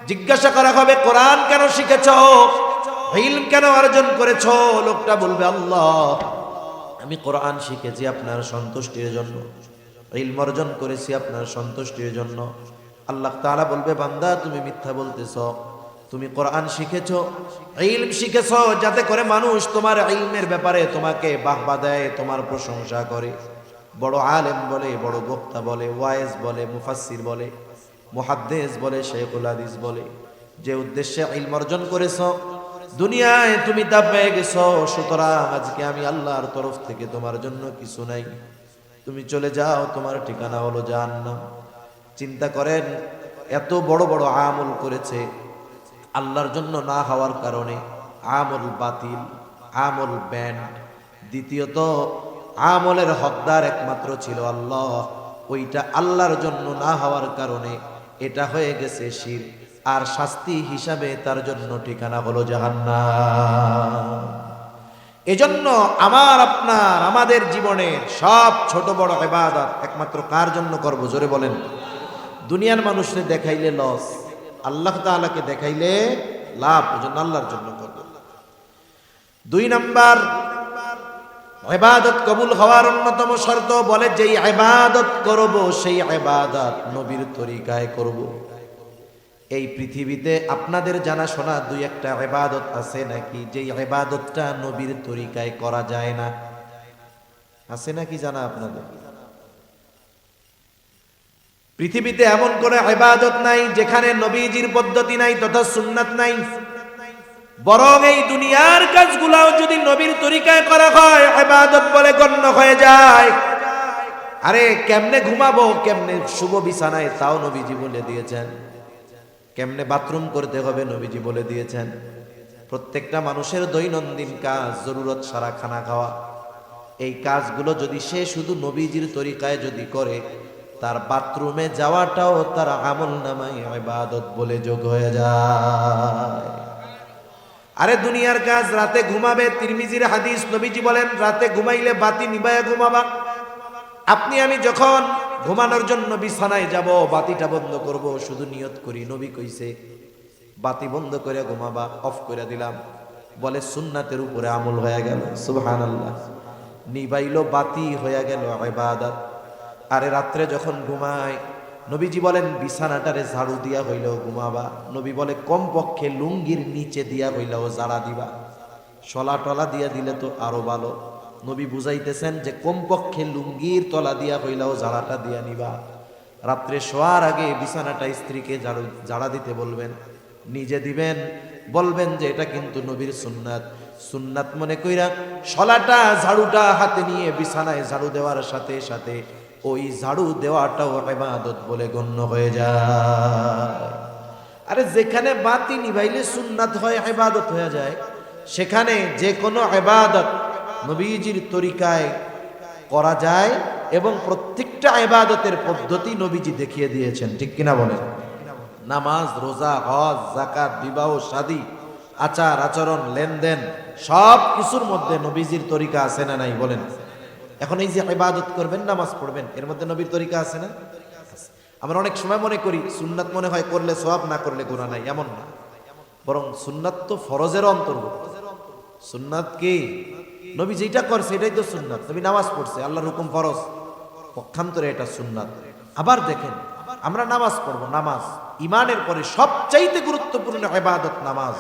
A: জিজ্ঞাসা করা হবে, কোরআন কেন শিখেছো, ইলম কেন অর্জন করেছো? লোকটা বলবে, আল্লাহ, আমি কোরআন শিখেছি আপনার সন্তুষ্টির জন্য, ইলম অর্জন করেছি আপনার সন্তুষ্টির জন্য। আল্লাহ তাআলা বলবে, বান্দা, তুমি মিথ্যা বলতেছো। তুমি কোরআন শিখেছো, ইলম শিখেছো যাতে করে মানুষ তোমার ইলমের ব্যাপারে তোমাকে বাহবা দেয়, তোমার প্রশংসা করে, বড় আলেম বলে, বড় বক্তা বলে, ওয়াইজ বলে, মুফাসসির বলে, মুহাদ্দিস বলে, শেখুল হাদিস বলে। যে উদ্দেশ্যে ইলম অর্জন করেছো দুনিয়ায় তুমি তা পেয়ে গেছো। সুতরাং আজকে আমি আল্লাহর তরফ থেকে তোমার জন্য কিছু নাই, তুমি চলে যাও, তোমার ঠিকানা হলো জাহান্নাম। চিন্তা করেন, এত বড় বড় আমল করেছে, আল্লাহর জন্য না হওয়ার কারণে আমল বাতিল, আমল ব্যান্ড। দ্বিতীয়ত, আমলের হকদার একমাত্র ছিল আল্লাহ, ওইটা আল্লাহর জন্য না হওয়ার কারণে এটা হয়ে গেছে শিরক, আর শাস্তি হিসাবে তার জন্য ঠিকানা হলো জাহান্নাম। এজন্য আমাদের জীবনের সব ছোট বড় ইবাদত একমাত্র কার জন্য করব? জোরে বলেন। দুনিয়ার মানুষকে দেখাইলে লস, আল্লাহ তাআলাকে দেখাইলে লাভ। এজন্য আল্লাহর জন্য করব। 2 নাম্বার, ইবাদত কবুল হওয়ার অন্যতম শর্ত বলে, যেই ইবাদত করব সেই ইবাদত নবীর তরিকায় করব। এই পৃথিবীতে আপনাদের জানা শোনা 2-1টা ইবাদত আছে নাকি যেই ইবাদতটা নবীর তরিকায় করা যায় না? আছে নাকি জানা আপনাদের? পৃথিবীতে এমন কোন ইবাদত নাই যেখানে নবীজির পদ্ধতি নাই তথা সুন্নাত নাই। বরং এই দুনিয়ার কাজগুলাও যদি নবীর তরিকায় করা হয় ইবাদত বলে গণ্য হয়ে যায়। আরে কেমনে ঘুমাবো, কেমনে শুভ বিছানায়, তাও নবীজি বলে দিয়েছেন। কেমনে বাথরুম করতে হবে নবীজি বলে দিয়েছেন। প্রত্যেকটা মানুষের দৈনন্দিন কাজ, জরুরত সারা খানা খাওয়া, এই কাজগুলো যদি সে শুধু নবীজির তরিকায় যদি করে, তার বাথরুমে যাওয়াটাও তার আমল নামায় ইবাদত বলে যোগ হয়ে যায়। আরে দুনিয়ার কাজ, রাতে ঘুমাবে, তিরমিজির হাদিস, নবীজি বলেন রাতে ঘুমাইলে বাতি নিভায়া ঘুমাবা। আপনি আমি যখন ঘুমানোর জন্য বিছানায় যাব, বাতিটা বন্ধ করব, শুধু নিয়ত করি নবী কইছে বাতি বন্ধ করে ঘুমাবা, অফ করে দিলাম, বলে সুন্নাতের উপরে আমল হয়ে গেল। সুবহানাল্লাহ, নিভাইলো বাতি হয়ে গেল ইবাদত। আরে রাত্রে যখন ঘুমায় নবীজি বলেন বিছানাটারে ঝাড়ু দিয়া হইলেও ঘুমাবা। নবী বলে কমপক্ষে লুঙ্গির নিচে দিয়া হইলেও ঝাড়া দিবা, শলা টলা দিয়া দিলে তো আরো ভালো। নবী বুঝাইতেছেন যে কমপক্ষে লুঙ্গির তলা দিয়া হইলেও ঝাড়াটা দিয়া নিবা। রাত্রে শোয়ার আগে বিছানাটা স্ত্রীকে ঝাড়া দিতে বলবেন, নিজে দিবেন, বলবেন যে এটা কিন্তু নবীর সুন্নাত। সুন্নাত মনে কইরা শলাটা ঝাড়ুটা হাতে নিয়ে বিছানায় ঝাড়ু দেওয়ার সাথে সাথে ওই ঝাড়ু দেওয়াটাও ইবাদত বলে গণ্য হয়ে যায়। আরে যেখানে বাতি নিভাইলে সুন্নাত হয়, ইবাদত হয়ে যায়, সেখানে যে কোনো ইবাদত নবীজির তরিকায় করা যায় এবং প্রত্যেকটা ইবাদতের পদ্ধতি নবীজি দেখিয়ে দিয়েছেন, ঠিক কিনা বলেন? নামাজ, রোজা, হজ, যাকাত, বিবাহ, শাদী, আচার আচরণ, লেনদেন সব কিছুর মধ্যে নবীজির তরিকা আছে না নাই বলেন? এখন এই যে ইবাদত করবেন, নামাজ পড়বেন, এর মধ্যে নবীর তরিকা আছে না? আমরা অনেক সময় মনে করি সুন্নাত মনে হয় করলে সওয়াব, না করলে গুনাহ নাই, এমন না। বরং সুন্নাত তো ফরজের অন্তর্ভুক্ত। সুন্নাত কি? নবী যেটা করছে এটাই তো সুন্নাত। নবী নামাজ পড়ছে, আল্লাহর হুকুম ফরজ, পক্ষান্তরে এটা সুন্নাত। আবার দেখেন, আমরা নামাজ পড়বো, নামাজ ইমানের পরে সবচাইতে গুরুত্বপূর্ণ ইবাদত নামাজ।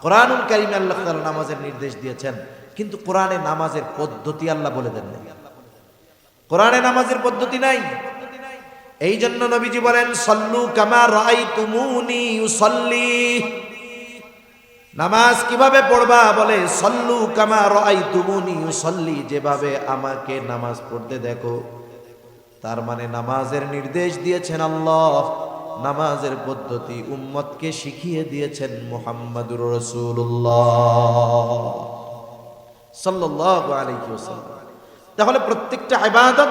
A: কোরআনুল কারীমে আল্লাহ তাআলা নামাজের নির্দেশ দিয়েছেন, কিন্তু কোরআনে নামাজের পদ্ধতি আল্লাহ বলে দেন নাই। কোরআনে নামাজের পদ্ধতি নাই। এই জন্য নবীজি বলেন, সল্লু কামা রাআইতুমুনি উসাল্লি। নামাজ কিভাবে পড়বা? বলে সল্লু কামা রাআইতুমুনি উসাল্লি, যেভাবে আমাকে নামাজ পড়তে দেখো। তার মানে নামাজের নির্দেশ দিয়েছেন আল্লাহ, নামাজের পদ্ধতি উম্মতকে শিখিয়ে দিয়েছেন মুহাম্মাদুর রাসূলুল্লাহ সাল্লাল্লাহু আলাইহি ওয়াসাল্লাম। তাহলে প্রত্যেকটা ইবাদত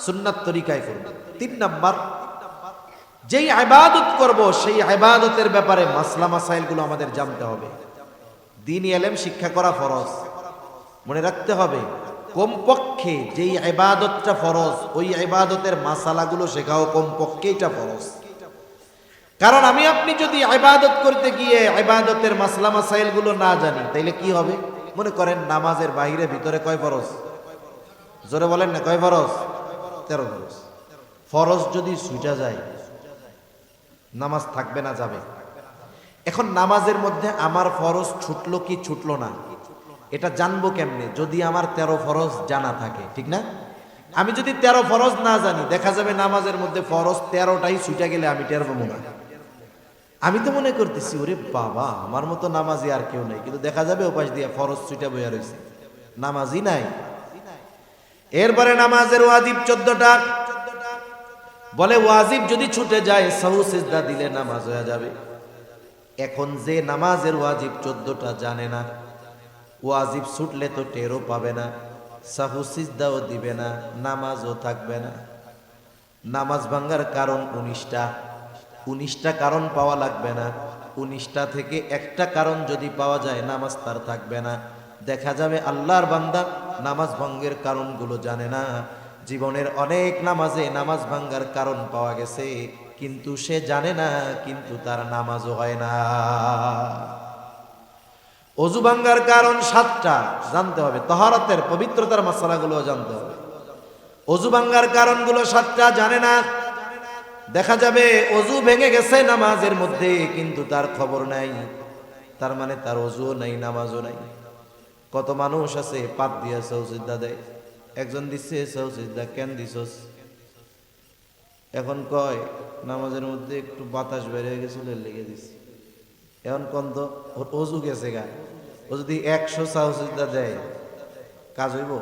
A: সুন্নাত তরিকায় করব। 3 নাম্বার, যেই ইবাদত করব সেই ইবাদতের ব্যাপারে মাসলা মাসাইলগুলো আমাদের জানতে হবে। দ্বীনি ইলম শিক্ষা করা ফরজ, মনে রাখতে হবে। কমপক্ষে যেই ইবাদতটা ফরজ, ওই ইবাদতের মাসালাগুলো শেখাও কমপক্ষে এটা ফরজ। কারণ আমি আপনি যদি ইবাদত করতে গিয়ে ইবাদতের মাসলা মাসাইলগুলো না জানি, তাইলে কি হবে? মনে করেন নামাজের বাইরে ভিতরে কয় ফরজ? জোরে বলেন না, কয় ফরজ? 13 ফরজ। ফরজ যদি ছুটা যায়, নামাজ থাকবে না, যাবে। এখন নামাজের মধ্যে আমার ফরজ ছুটলো কি ছুটলো না, এটা জানবো কেমনে? যদি আমার 13 ফরজ জানা থাকে, ঠিক না? আমি যদি 13 ফরজ না জানি, দেখা যাবে নামাজের মধ্যে ফরজ 13টাই ছুটে গেলে আমি টের পাবো না। আমি তো মনে করতেছি ওরে বাবা, আমার মতো নামাজি আর কেউ নাই, কিন্তু দেখা যাবে ওপাশ দিয়ে ফরজ ছুটে বইয়া রয়েছে, নামাজি নাই। এরপরে নামাজের ওয়াজিব 14টা। বলে ওয়াজিব যদি ছুটে যায়, সাহু সিজদা দিলে নামাজ হয়ে যাবে। এখন যে নামাজের ওয়াজিব 14টা জানে না, ওয়াজিব ছুটলে তো টেরও পাবে না, সাহু সিজদাও দিবে না, নামাজও থাকবে না। নামাজ ভাঙ্গার কারণ 19টা। 19টা কারণ পাওয়া লাগবে না, 19টা থেকে একটা কারণ যদি পাওয়া যায়, নামাজ তার থাকবে না। দেখা যাবে আল্লাহর বান্দা নামাজ ভঙ্গের কারণগুলো জানে না। জীবনের অনেক নামাজে নামাজ ভাঙ্গার কারণ পাওয়া গেছে, কিন্তু সে জানে না, কিন্তু তার নামাজও হয় না। ওযু ভাঙ্গার কারণ 7টা জানতে হবে, তাহারাতের পবিত্রতার মাসালাগুলো জানতে হবে। ওযু ভাঙ্গার কারণগুলো 7টা জানে না। দেখা যাবে ওযু ভেঙে গেছে নামাজের মধ্যে, কিন্তু তার খবর নাই, তার মানে তার ওযুও নাই, নামাজও নাই। কত মানুষ আছে পাপ দিয়া সাউসিদা দেয়, একজন দিচ্ছে সাউসিদা, কেন দিছস? এখন কয় নামাজের মধ্যে একটু বাতাস বেড়ে গেছিল, লেগে দিছি। এখন কোন তো ওর ওযু গেছে গা, ও যদি 100 সাউসিদা দেয়, কাজ হইব?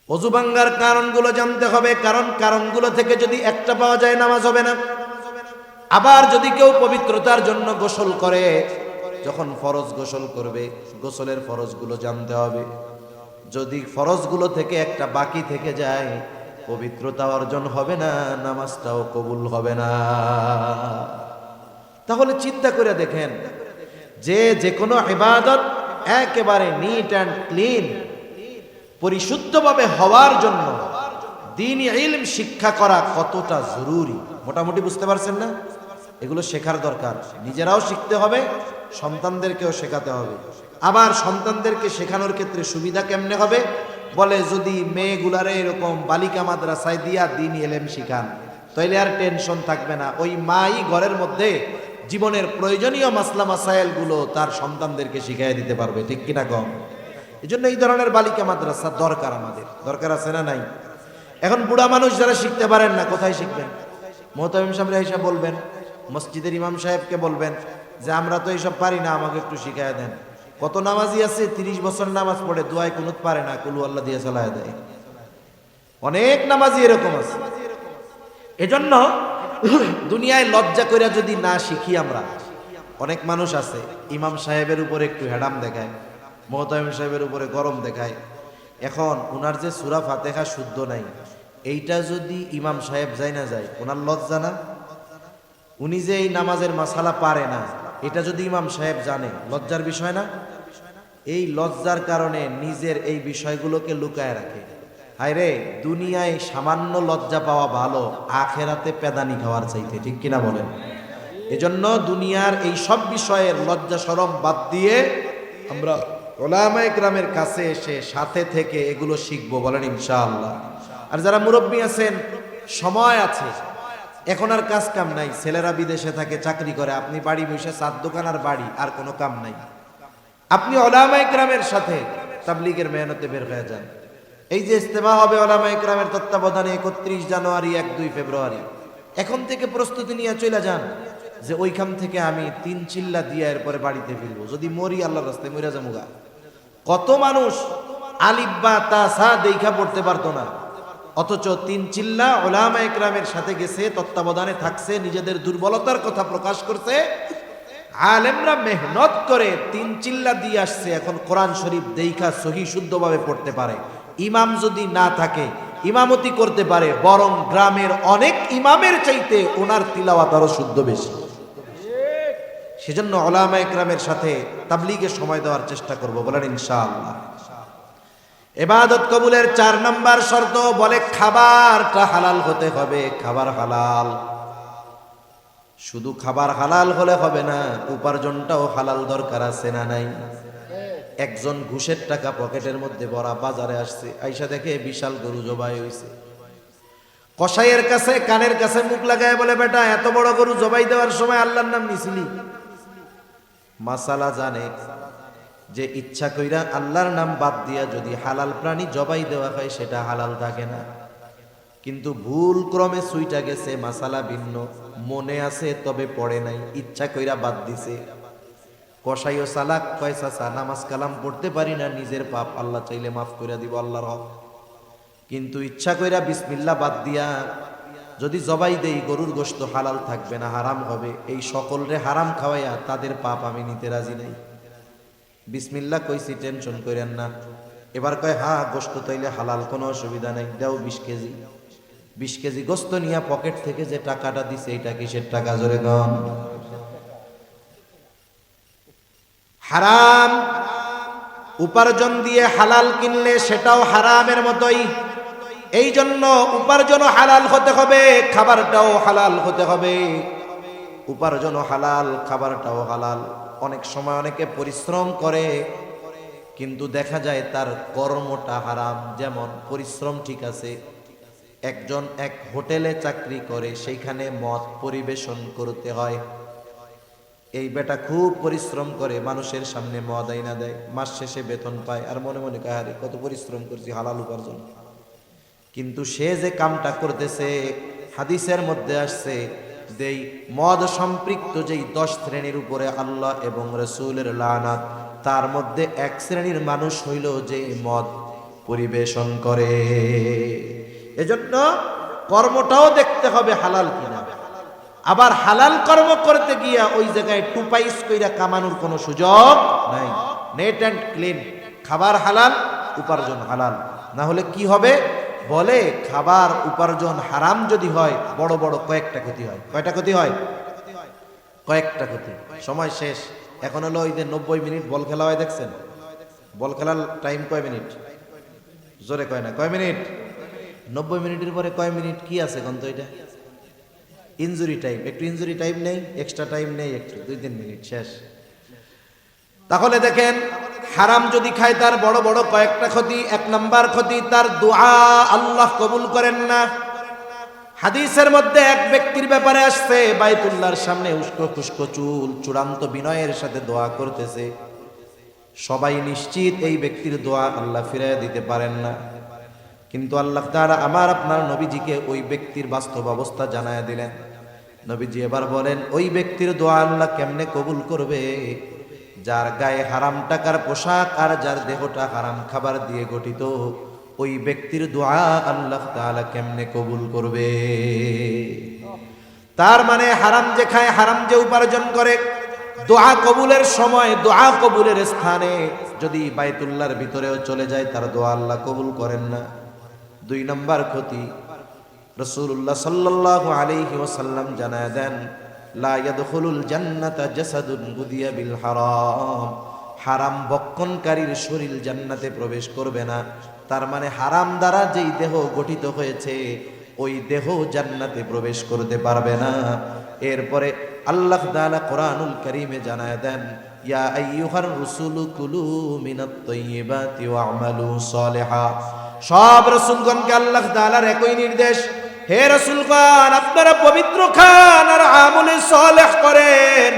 A: ওযু ভাঙ্গার কারণগুলো জানতে হবে, কারণ কারণগুলো থেকে যদি একটা পাওয়া যায়, নামাজ হবে না। আবার যদি কেউ পবিত্রতার জন্য গোসল করে, যখন ফরজ গোসল করবে, গোসলের ফরজগুলো জানতে হবে। যদি ফরজগুলো থেকে একটা বাকি থেকে যায়, পবিত্রতা অর্জন হবে না, নামাজটাও কবুল হবে না। তাহলে চিন্তা করে দেখেন, যে কোনো ইবাদত একেবারে নিট অ্যান্ড ক্লিন, পরিশুদ্ধভাবে হওয়ার জন্য দ্বীনি ইলম শিক্ষা করা কতটা জরুরি, মোটামুটি বুঝতে পারছেন না? এগুলো শেখার দরকার, নিজেরাও শিখতে হবে, সন্তানদেরকেও শেখাতে হবে। আবার সন্তানদেরকে শেখানোর ক্ষেত্রে সুবিধা কেমনে হবে? বলে যদি মেয়েগুলারে এরকম বালিকা মাদ্রাসায় দিয়া দ্বীনি ইলম শিখান, তাইলে আর টেনশন থাকবে না। ওই মাই ঘরের মধ্যে জীবনের প্রয়োজনীয় মাসলা মাসাইলগুলো তার সন্তানদেরকে শিখিয়ে দিতে পারবে, ঠিক কিনা কম? এই জন্য এই ধরনের বালিকা মাদ্রাসা দরকার, আমাদের দরকার আছে না নাই? এখন বুড়া মানুষ যারা শিখতে পারেন না, কোথায় শিখবেন? মোহতামিম সাহেব হিসাব বলবেন, মসজিদের ইমাম সাহেবকে বলবেন, যে আমরা তো এইসব পারি না, আমাকে একটু শিখায় দেন। কত নামাজি আছে 30 বছর নামাজ পড়ে দোয়ায় কুনুত পারে না, কুলু আল্লাহ দিয়ে চালায় দেয়। অনেক নামাজি এরকম আছে। এজন্য দুনিয়ায় লজ্জা কইরা যদি না শিখি আমরা, অনেক মানুষ আছে ইমাম সাহেবের উপরে একটু হেডাম দেখায়, মোহতামিম সাহেবের উপরে গরম দেখায়। এখন ওনার যে সূরা ফাতিহা শুদ্ধ নাই, এইটা যদি ইমাম সাহেব যায় না যায়, ওনার লজ্জা না? উনি যে এই নামাজের মাসালা পারে না, এটা যদি ইমাম সাহেব জানে, লজ্জার বিষয় না? এই লজ্জার কারণে নিজের এই বিষয়গুলোকে লুকায় রাখে। হায়রে, দুনিয়ায় সামান্য লজ্জা পাওয়া ভালো আখেরাতে পেদানি খাওয়ার চাইতে, ঠিক কিনা বলেন? এজন্য দুনিয়ার এই সব বিষয়ের লজ্জা শরম বাদ দিয়ে আমরা উলামায়ে কেরামের কাছে এসে সাথে থেকে এগুলো শিখবো, বলেন ইনশাআল্লাহ। আর যারা মুরব্বী আছেন, সময় আছে, এখন আর কাজ কাম নাই, ছেলেরা বিদেশে থাকে, চাকরি করে, আপনি বাড়ি বসে চার দোকান আর বাড়ি, আর কোনো কাম নাই, আপনি উলামায়ে কেরামের সাথে তাবলীগের মেহনতে বের হয়ে যান। এই যে ইজতেমা হবে উলামায়ে কেরামের তত্ত্বাবধানে 31 জানুয়ারি 1-2 ফেব্রুয়ারি, এখন থেকে প্রস্তুতি নিয়ে চলে যান যে ওইখান থেকে আমি 3 চিল্লা দিয়ে এরপরে বাড়িতে ফিরবো, যদি মরি আল্লাহর রাস্তায় মরে যামুগা। কত মানুষ আলিফ বা তা সা দেখা পড়তে পারতো না, অথচ 3 চিল্লা উলামায়ে কেরামের সাথে গেছে, তত্ত্বাবধানে থাকছে, নিজেদের দুর্বলতার কথা প্রকাশ করছে, আলেমরা মেহনত করে 3 চিল্লা দিয়ে আসছে। এখন কোরআন শরীফ দেখা সহি শুদ্ধভাবে পড়তে পারে। ইমাম যদি না থাকে, ইমামতি করতে পারে, বরং গ্রামের অনেক ইমামের চাইতে ওনার তিলাওয়াত আরো শুদ্ধ বেশি। সেজন্য উলামায়ে কেরামের সাথে তাবলীগের সময় দেওয়ার চেষ্টা করব, বলেন ইনশাআল্লাহ। ইবাদত কবুলের 4 নাম্বার শর্ত বলে খাবারটা হালাল হতে হবে। খাবার হালাল, শুধু খাবার হালাল হলে হবে না, উপার্জনটাও হালাল দরকার আছে না নাই? একজন ঘুষের টাকা পকেটের মধ্যে ভরা বাজারে আসছে, আইসা দেখে বিশাল গরু জবাই হইছে। কসাইয়ের কাছে কানের কাছে মুখ লাগায় বলে, বেটা এত বড় গরু জবাই দেওয়ার সময় আল্লাহর নাম নিছিলি? মাসালা জানে যে ইচ্ছা কইরা আল্লাহর নাম বাদ দিয়া যদি হালাল প্রাণী জবাই দেওয়া হয় সেটা হালাল থাকে না। কিন্তু ভুল ক্রমে সুইটা গেছে, মাসালা ভিন্ন, মনে আছে তবে পড়ে নাই, ইচ্ছা কইরা বাদ দিছে। কসাইও সালাক, কয় চাচা নামাজ কালাম পড়তে পারি না, নিজের পাপ আল্লাহ চাইলে মাফ করে দিব, আল্লাহর হক। কিন্তু ইচ্ছা কইরা বিসমিল্লাহ বাদ দিয়া যদি জবাই দেই, গরুর গোশত হালাল থাকবে না, হারাম হবে। এই সকলরে হারাম খাওয়াইয়া তাদের পাপ আমি নিতে রাজি নাই। বিসমিল্লাহ কইছি, টেনশন করেন না। এবার কয় হ্যাঁ গোশত তাইলে হালাল, কোনো অসুবিধা নাই, দাও 20 কেজি। 20 কেজি গোশত নিয়ে পকেট থেকে যে টাকাটা দিছে, এটা কিসের টাকা জোরে গন? হারাম উপার্জন দিয়ে হালাল কিনলে সেটাও হারামের মতোই। এই জন্য উপার্জনও হালাল হতে হবে, খাবারটাও হালাল হতে হবে। উপার্জনও হালাল, খাবারটাও হালাল। অনেক সময় অনেকে পরিশ্রম করে, কিন্তু দেখা যায় তার কর্মটা হারাম। যেমন পরিশ্রম ঠিক আছে, একজন এক হোটেলে চাকরি করে, সেইখানে মদ পরিবেশন করতে হয়। এই বেটা খুব পরিশ্রম করে, মানুষের সামনে মদ আইনা দেয়, মাস শেষে বেতন পায়, আর মনে মনে কয় আরে কত পরিশ্রম করছি, হালাল উপার্জন। কিন্তু সে যে কামটা করতেছে, হাদিসের মধ্যে আসছে যেই মদ সম্পৃক্ত যেই 10 শ্রেণীর উপরে আল্লাহ এবং রাসূলের লানাত, তার মধ্যে 1 শ্রেণীর মানুষ হইল যে মদ পরিবেশন করে। এজন্য কর্মটাও দেখতে হবে হালাল কিনা। আবার হালাল কর্ম করতে গিয়া ওই জায়গায় টুপাইস কইরা কামানোর কোনো সুযোগ নাই। নেট অ্যান্ড ক্লিন, খাবার হালাল, উপার্জন হালাল। না হলে কি হবে? বলে খাবার উপার্জন হারাম যদি হয়, বড় বড় কয়েকটা ক্ষতি হয়। কয়টা ক্ষতি হয়? কয়েকটা ক্ষতি। সময় শেষ। এখন হলো ওই যে 90 মিনিট বল খেলা হয়, দেখছেন? বল খেলার টাইম কয় মিনিট? জোরে কয় না, কয় মিনিট? 90 মিনিটের পরে কয় মিনিট কি আছে কোন তো? এটা ইনজুরি টাইম। একটু ইনজুরি টাইম নেই, এক্সট্রা টাইম নেই, একটু 2-3 মিনিট, শেষ। তাহলে দেখেন, হারাম যদি খায় তার বড় বড় কয়েকটা ক্ষতি। 1 নাম্বার ক্ষতি, তার দোয়া আল্লাহ কবুল করেন না। হাদিসের মধ্যে এক ব্যক্তির ব্যাপারে আসছে, বাইতুল্লাহর সামনে উস্কো খুস্কো চুল, চূড়ান্ত বিনয়ের সাথে দোয়া করতেছে। সবাই নিশ্চিত এই ব্যক্তির দোয়া আল্লাহ ফিরাইয়া দিতে পারেন না, কিন্তু আল্লাহ তাআলা আমার আপনার নবীজিকে ওই ব্যক্তির বাস্তব অবস্থা জানায়া দিলেন। নবীজি এবার বলেন, ওই ব্যক্তির দোয়া আল্লাহ কেমনে কবুল করবে? যার গায়ে হারাম টাকার পোশাক আর যার দেহটা হারাম খাবার দিয়ে গঠিত, ওই ব্যক্তির দোয়া আল্লাহ তাআলা কেমনে কবুল করবে? তার মানে হারাম যে খায়, হারাম যে উপার্জন করে, দোয়া কবুলের সময়, দোয়া কবুলের স্থানে যদি বাইতুল্লাহর ভিতরেও চলে যায়, তার দোয়া আল্লাহ কবুল করেন না। 2 নম্বর ক্ষতি, রাসূলুল্লাহ সাল্লাল্লাহু আলাইহি ওয়াসাল্লাম জানায় দেন, লা ইয়াদখুলুল জান্নাতা জাসাদুন গুদিয়া বিল হারাম। হারাম বক্ষণকারীর শরীর জান্নাতে প্রবেশ করবে না। তার মানে হারাম দ্বারা যেই দেহ গঠিত হয়েছে, ওই দেহ জান্নাতে প্রবেশ করতে পারবে না। এরপরে আল্লাহ তাআলা কোরআনুল কারীমে জানায় দেন, ইয়া আইয়ুহার রাসূলু কুলু মিনাত তাইয়্যিবাতি ওয়া'মালু সালিহা। সব রাসূলগণকে আল্লাহ তাআলার একই নির্দেশ, হে রাসূলগণ, আপনারা পবিত্র খান আর আমলে সালেহ করেন।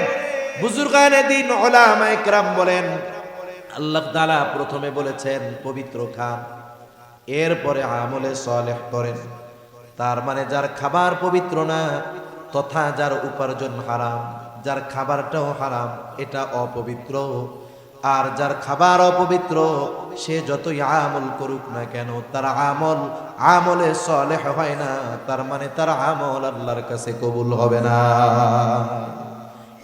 A: বুজুর্গানে দ্বীন উলামায়ে কেরাম বলেন, আল্লাহ তাআলা প্রথমে বলেছেন পবিত্র খান, এরপরে আমলে সালেহ করেন। তার মানে যার খাবার পবিত্র না, তথা যার উপার্জন হারাম, যার খাবারটাও হারাম, এটা অপবিত্র। আর যার খাবার অপবিত্র, সে যতই আমল করুক না কেন, তার আমল আমলে সালেহ হয় না। তার মানে তার আমল আল্লাহর কাছে কবুল হবে না।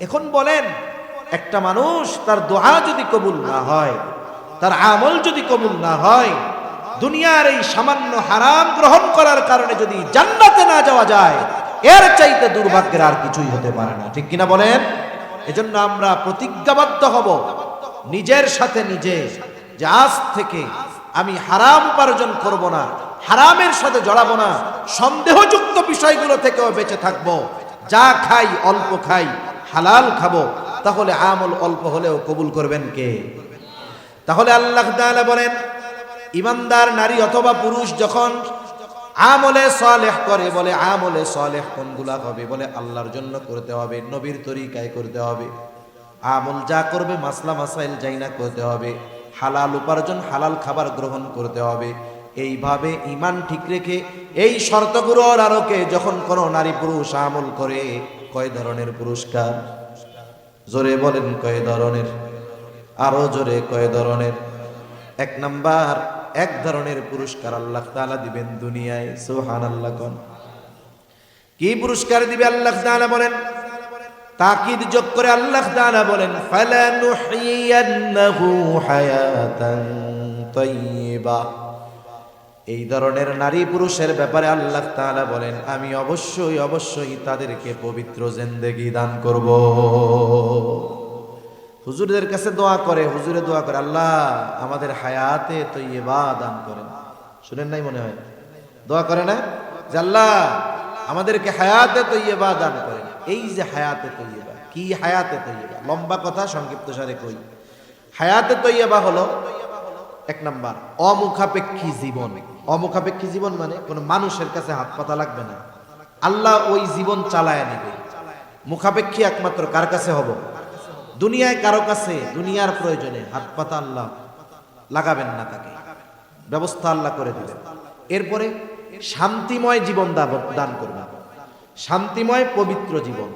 A: এখন বলেন, একটা মানুষ তার দোয়া যদি কবুল না হয়, তার আমল যদি কবুল না হয়, দুনিয়ার এই সামান্য হারাম গ্রহণ করার কারণে যদি জান্নাতে না যাওয়া যায়, এর চাইতে দুর্ভাগ্যের আর কিছুই হতে পারে না। ঠিক কিনা বলেন? এজন্য আমরা প্রতিজ্ঞাবদ্ধ হব নিজের সাথে নিজে, যে আজ থেকে আমি হারাম উপার্জন করব না, হারামের সাথে জড়াবো না, সন্দেহযুক্ত বিষয়গুলো থেকেও বেঁচে থাকব। যা খাই অল্প খাই, হালাল খাবো, তাহলে আমল অল্প হলেও কবুল করবেন কে? তাহলে আল্লাহ তাআলা বলেন, ইমানদার নারী অথবা পুরুষ যখন আমলে সালেহ করে, বলে আমলে সালেহ কোনগুলা হবে? বলে আল্লাহর জন্য করতে হবে, নবীর তরিকায় করতে হবে। আমল যা করবে মাসলা মাসাইল যাইনা করতে হবে, হালাল উপার্জন, হালাল খাবার গ্রহণ করতে হবে। এইভাবে ঈমান ঠিক রেখে এই শর্তগুলোর আলোকে যখন কোনো নারী পুরুষ আমল করে, কয় ধরনের পুরস্কার? জোরে বলেন কয় ধরনের? আরো জোরে কয় ধরনের? 1 নাম্বার, এক ধরনের পুরস্কার আল্লাহ তাআলা দিবেন দুনিয়ায়। সুবহানাল্লাহ। কোন কি পুরস্কার দিবে আল্লাহ তাআলা বলেন? তাকিদ যোগ করে আল্লাহ তাআলা বলেন, ফালানুহইয়ান্নাহু হায়াতান তাইয়্যিবা। এই ধরনের নারী পুরুষের ব্যাপারে আল্লাহ তাআলা বলেন, আমি অবশ্যই অবশ্যই তাদেরকে পবিত্র জিন্দেগি দান করব। হুজুরদের কাছে দোয়া করে, হুজুরে দোয়া করে, আল্লাহ আমাদের হায়াতে তাইয়্যিবা দান করেন। শুনেন নাই মনে হয়? দোয়া করে না যে আল্লাহ আমাদেরকে হায়াতে তাইয়্যিবা দান করেন। এই যে হায়াতে তাইয়্যিবা, কি হায়াতে তাইয়্যিবা? লম্বা কথা, সংক্ষিপ্ত সারে কই। হায়াতে তাইয়্যিবা হলো 1 নাম্বার অমুখাপেক্ষী জীবন। অমুখাপেক্ষী জীবন মানে কোনো মানুষের কাছে হাত পাতা লাগবে না, আল্লাহ ওই জীবন চালায় নেবে। মুখাপেক্ষী একমাত্র কার কাছে হব? দুনিয়ায় কারো কাছে দুনিয়ার প্রয়োজনে হাত পাতা আল্লাহ লাগাবেন না, তাকে ব্যবস্থা আল্লাহ করে দিবেন। এরপরে শান্তিময় জীবন দান করবেন, শান্তিময় পবিত্র জীবন।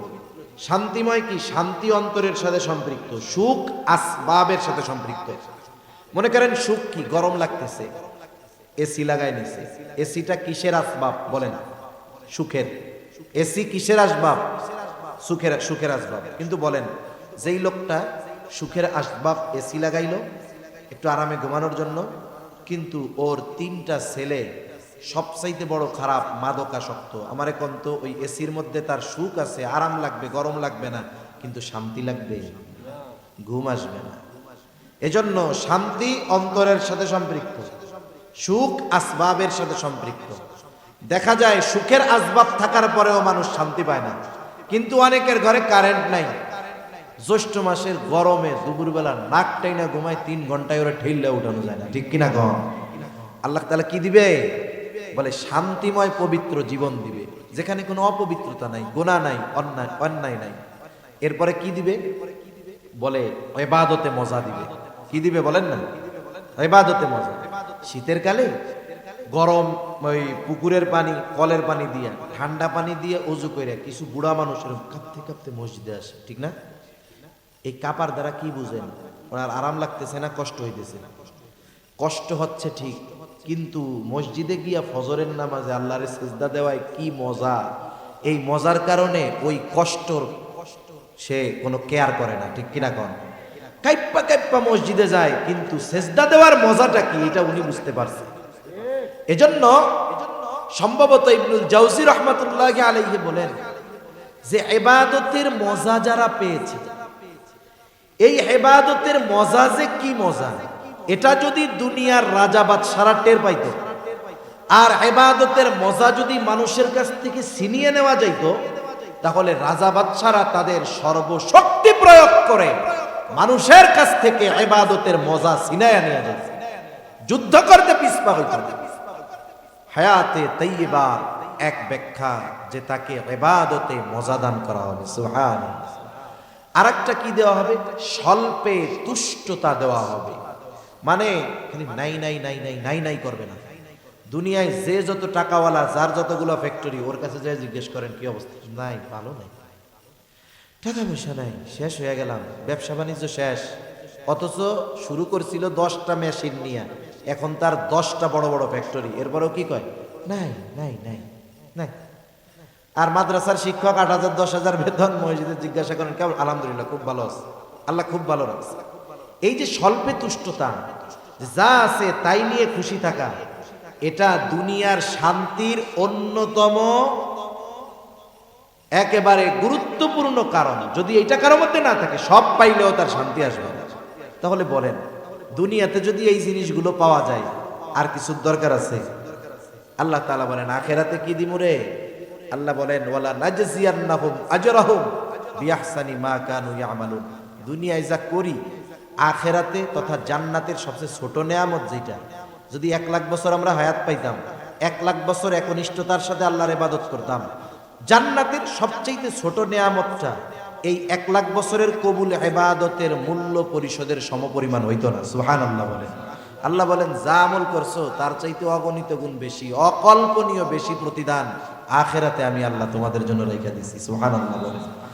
A: শান্তিময় কি? শান্তি অন্তরের সাথে সম্পৃক্ত, সুখ আসবাবের সাথে সম্পৃক্ত। মনে করেন সুখ কি? গরম লাগতেছে, এসি লাগাই নিছে। এসিটা কিসের আসবাব বলেন? সুখের। এসি কিসের আসবাব? সুখের আসবাব। কিন্তু বলেন, যেই লোকটা সুখের আসবাব এসি লাগাইলো একটু আরামে ঘুমানোর জন্য, কিন্তু ওর 3টা ছেলে সবচাইতে বড় খারাপ মাদকাসক্ত, আমার এখন তো ওই এসির মধ্যে তার সুখ আছে, আরাম লাগবে, গরম লাগবে না, কিন্তু শান্তি লাগবে, ঘুম আসবে না। এজন্য শান্তি অন্তরের সাথে সম্পৃক্ত, সুখ আসবাবের সাথে সম্পৃক্ত। দেখা যায় সুখের আসবাব থাকার পরেও মানুষ শান্তি পায় না। কিন্তু অনেকের ঘরে কারেন্ট নাই, জ্যৈষ্ঠ মাসের গরমে দুপুরবেলা নাক টাইনা ঘুমায়, 3 ঘন্টায় ওরা ঠেললে উঠানো যায় না। ঠিক কিনা গো? আল্লাহ তাআলা কি দিবে? বলে শান্তিময় পবিত্র জীবন দিবে, যেখানে কোনো অপবিত্রতা নাই, গুনাহ নাই, অন্যায় নাই। এরপরে কি দিবে? বলে ইবাদতে মজা দিবে। কি দিবে বলেন না? ইবাদতে মজা। শীতের কালে গরম ওই পুকুরের পানি, কলের পানি দিয়া, ঠান্ডা পানি দিয়ে অজু করে কিছু বুড়া মানুষ এরকম কাঁপতে কাঁপতে মসজিদে আসে, ঠিক না? এই কাপার দ্বারা কি বুঝেন? ওনার আরাম লাগতেছে না কষ্ট হইতেছে? কষ্ট হচ্ছে ঠিক, কিন্তু মসজিদে গিয়া ফজরের নামাজে আল্লাহরে সিজদা দেওয়ায় কি মজা! এই মজার কারণে ওই কষ্টর সে কোনো কেয়ার করে না, ঠিক কিনা কন? কাইপ্পা কাইপ্পা মসজিদে যায়, কিন্তু সিজদা দেওয়ার মজাটা কি এটা উনি বুঝতে পারছে। এজন্য সম্ভবত ইবনুল জাওজি রাহমাতুল্লাহি আলাইহি বলেন যে ইবাদতের মজা যারা পেয়েছে, এই ইবাদতের মজা যে কি মজা, এটা যদি দুনিয়ার রাজা বাদশারা টের পাইতো, আর ইবাদতের মজা যদি মানুষের কাছ থেকে ছিনিয়ে নেওয়া যাইত, তাহলে রাজা বাদশারা তাদের সর্বশক্তি প্রয়োগ করে মানুষের কাছ থেকে ইবাদতের মজা ছিনাইয়া নিয়ে যেত, যুদ্ধ করতে পিছপা হইত না। হায়াতে তাইয়্যিবা এক ব্যাখ্যা যে তাকে ইবাদতে মজা দান করা হবে, সুবহানাল্লাহ। আরেকটা কি দেওয়া হবে? স্বল্পে তুষ্টতা দেওয়া হবে, মানে খালি নাই নাই নাই নাই নাই নাই করবে না। দুনিয়ায় যে যত টাকাওয়ালা, যার যতগুলো ফ্যাক্টরি, ওর কাছে যাই জিজ্ঞেস করেন কি অবস্থা, নাই, ভালো নাই, টাকা পয়সা নাই, শেষ হয়ে গেলাম, ব্যবসা বাণিজ্য শেষ। অথচ শুরু করছিল 10টা মেশিন নিয়ে, এখন তার 10টা বড় বড় ফ্যাক্টরি, এরপরেও কি কয়? নাই নাই নাই নাই। আর মাদ্রাসার শিক্ষক 8,000 10,000 বেতন, মসজিদে জিজ্ঞাসা করেন কেমন? আলহামদুলিল্লাহ, খুব ভালো আছে, আল্লাহ খুব ভালো রাখছে। এই যে স্বল্পে তুষ্টতা, যা আছে তাই নিয়ে খুশি থাকা, এটা দুনিয়ার শান্তির অন্যতম একেবারে গুরুত্বপূর্ণ কারণ। যদি এইটা কারোর মধ্যে না থাকে, সব পাইলেও তার শান্তি আসবে না। তাহলে বলেন, দুনিয়াতে যদি এই জিনিসগুলো পাওয়া যায়, আর কিছুর দরকার আছে? আল্লাহ তাআলা বলেন আখিরাতে কি দিমু রে? আল্লাহ বলেন ওয়ালা নাজজিয়ান্নাহুম আজরাহুম বিআহসানি মা কানু ইয়ামালুন। দুনিয়ায় যা করি, আখিরাতে তথা জান্নাতের সবচেয়ে ছোট নেয়ামত যেটা, যদি 1 লাখ বছর আমরা হায়াত পাইতাম, 1 লাখ বছর একনিষ্ঠতার সাথে আল্লাহর ইবাদত করতাম, জান্নাতের সবচেয়ে ছোট নেয়ামতটা এই 1 লাখ বছরের কবুল ইবাদতের মূল্য পরিশোধের সমপরিমাণ হইতো না। সুবহানাল্লাহ বলেন। আল্লাহ বলেন যা আমল করছো তার চাইতে অগণিত গুণ বেশি, অকল্পনীয় বেশি প্রতিদান আখিরাতে আমি আল্লাহ তোমাদের জন্য রেখে দিছি। সুবহানাল্লাহ বলেন।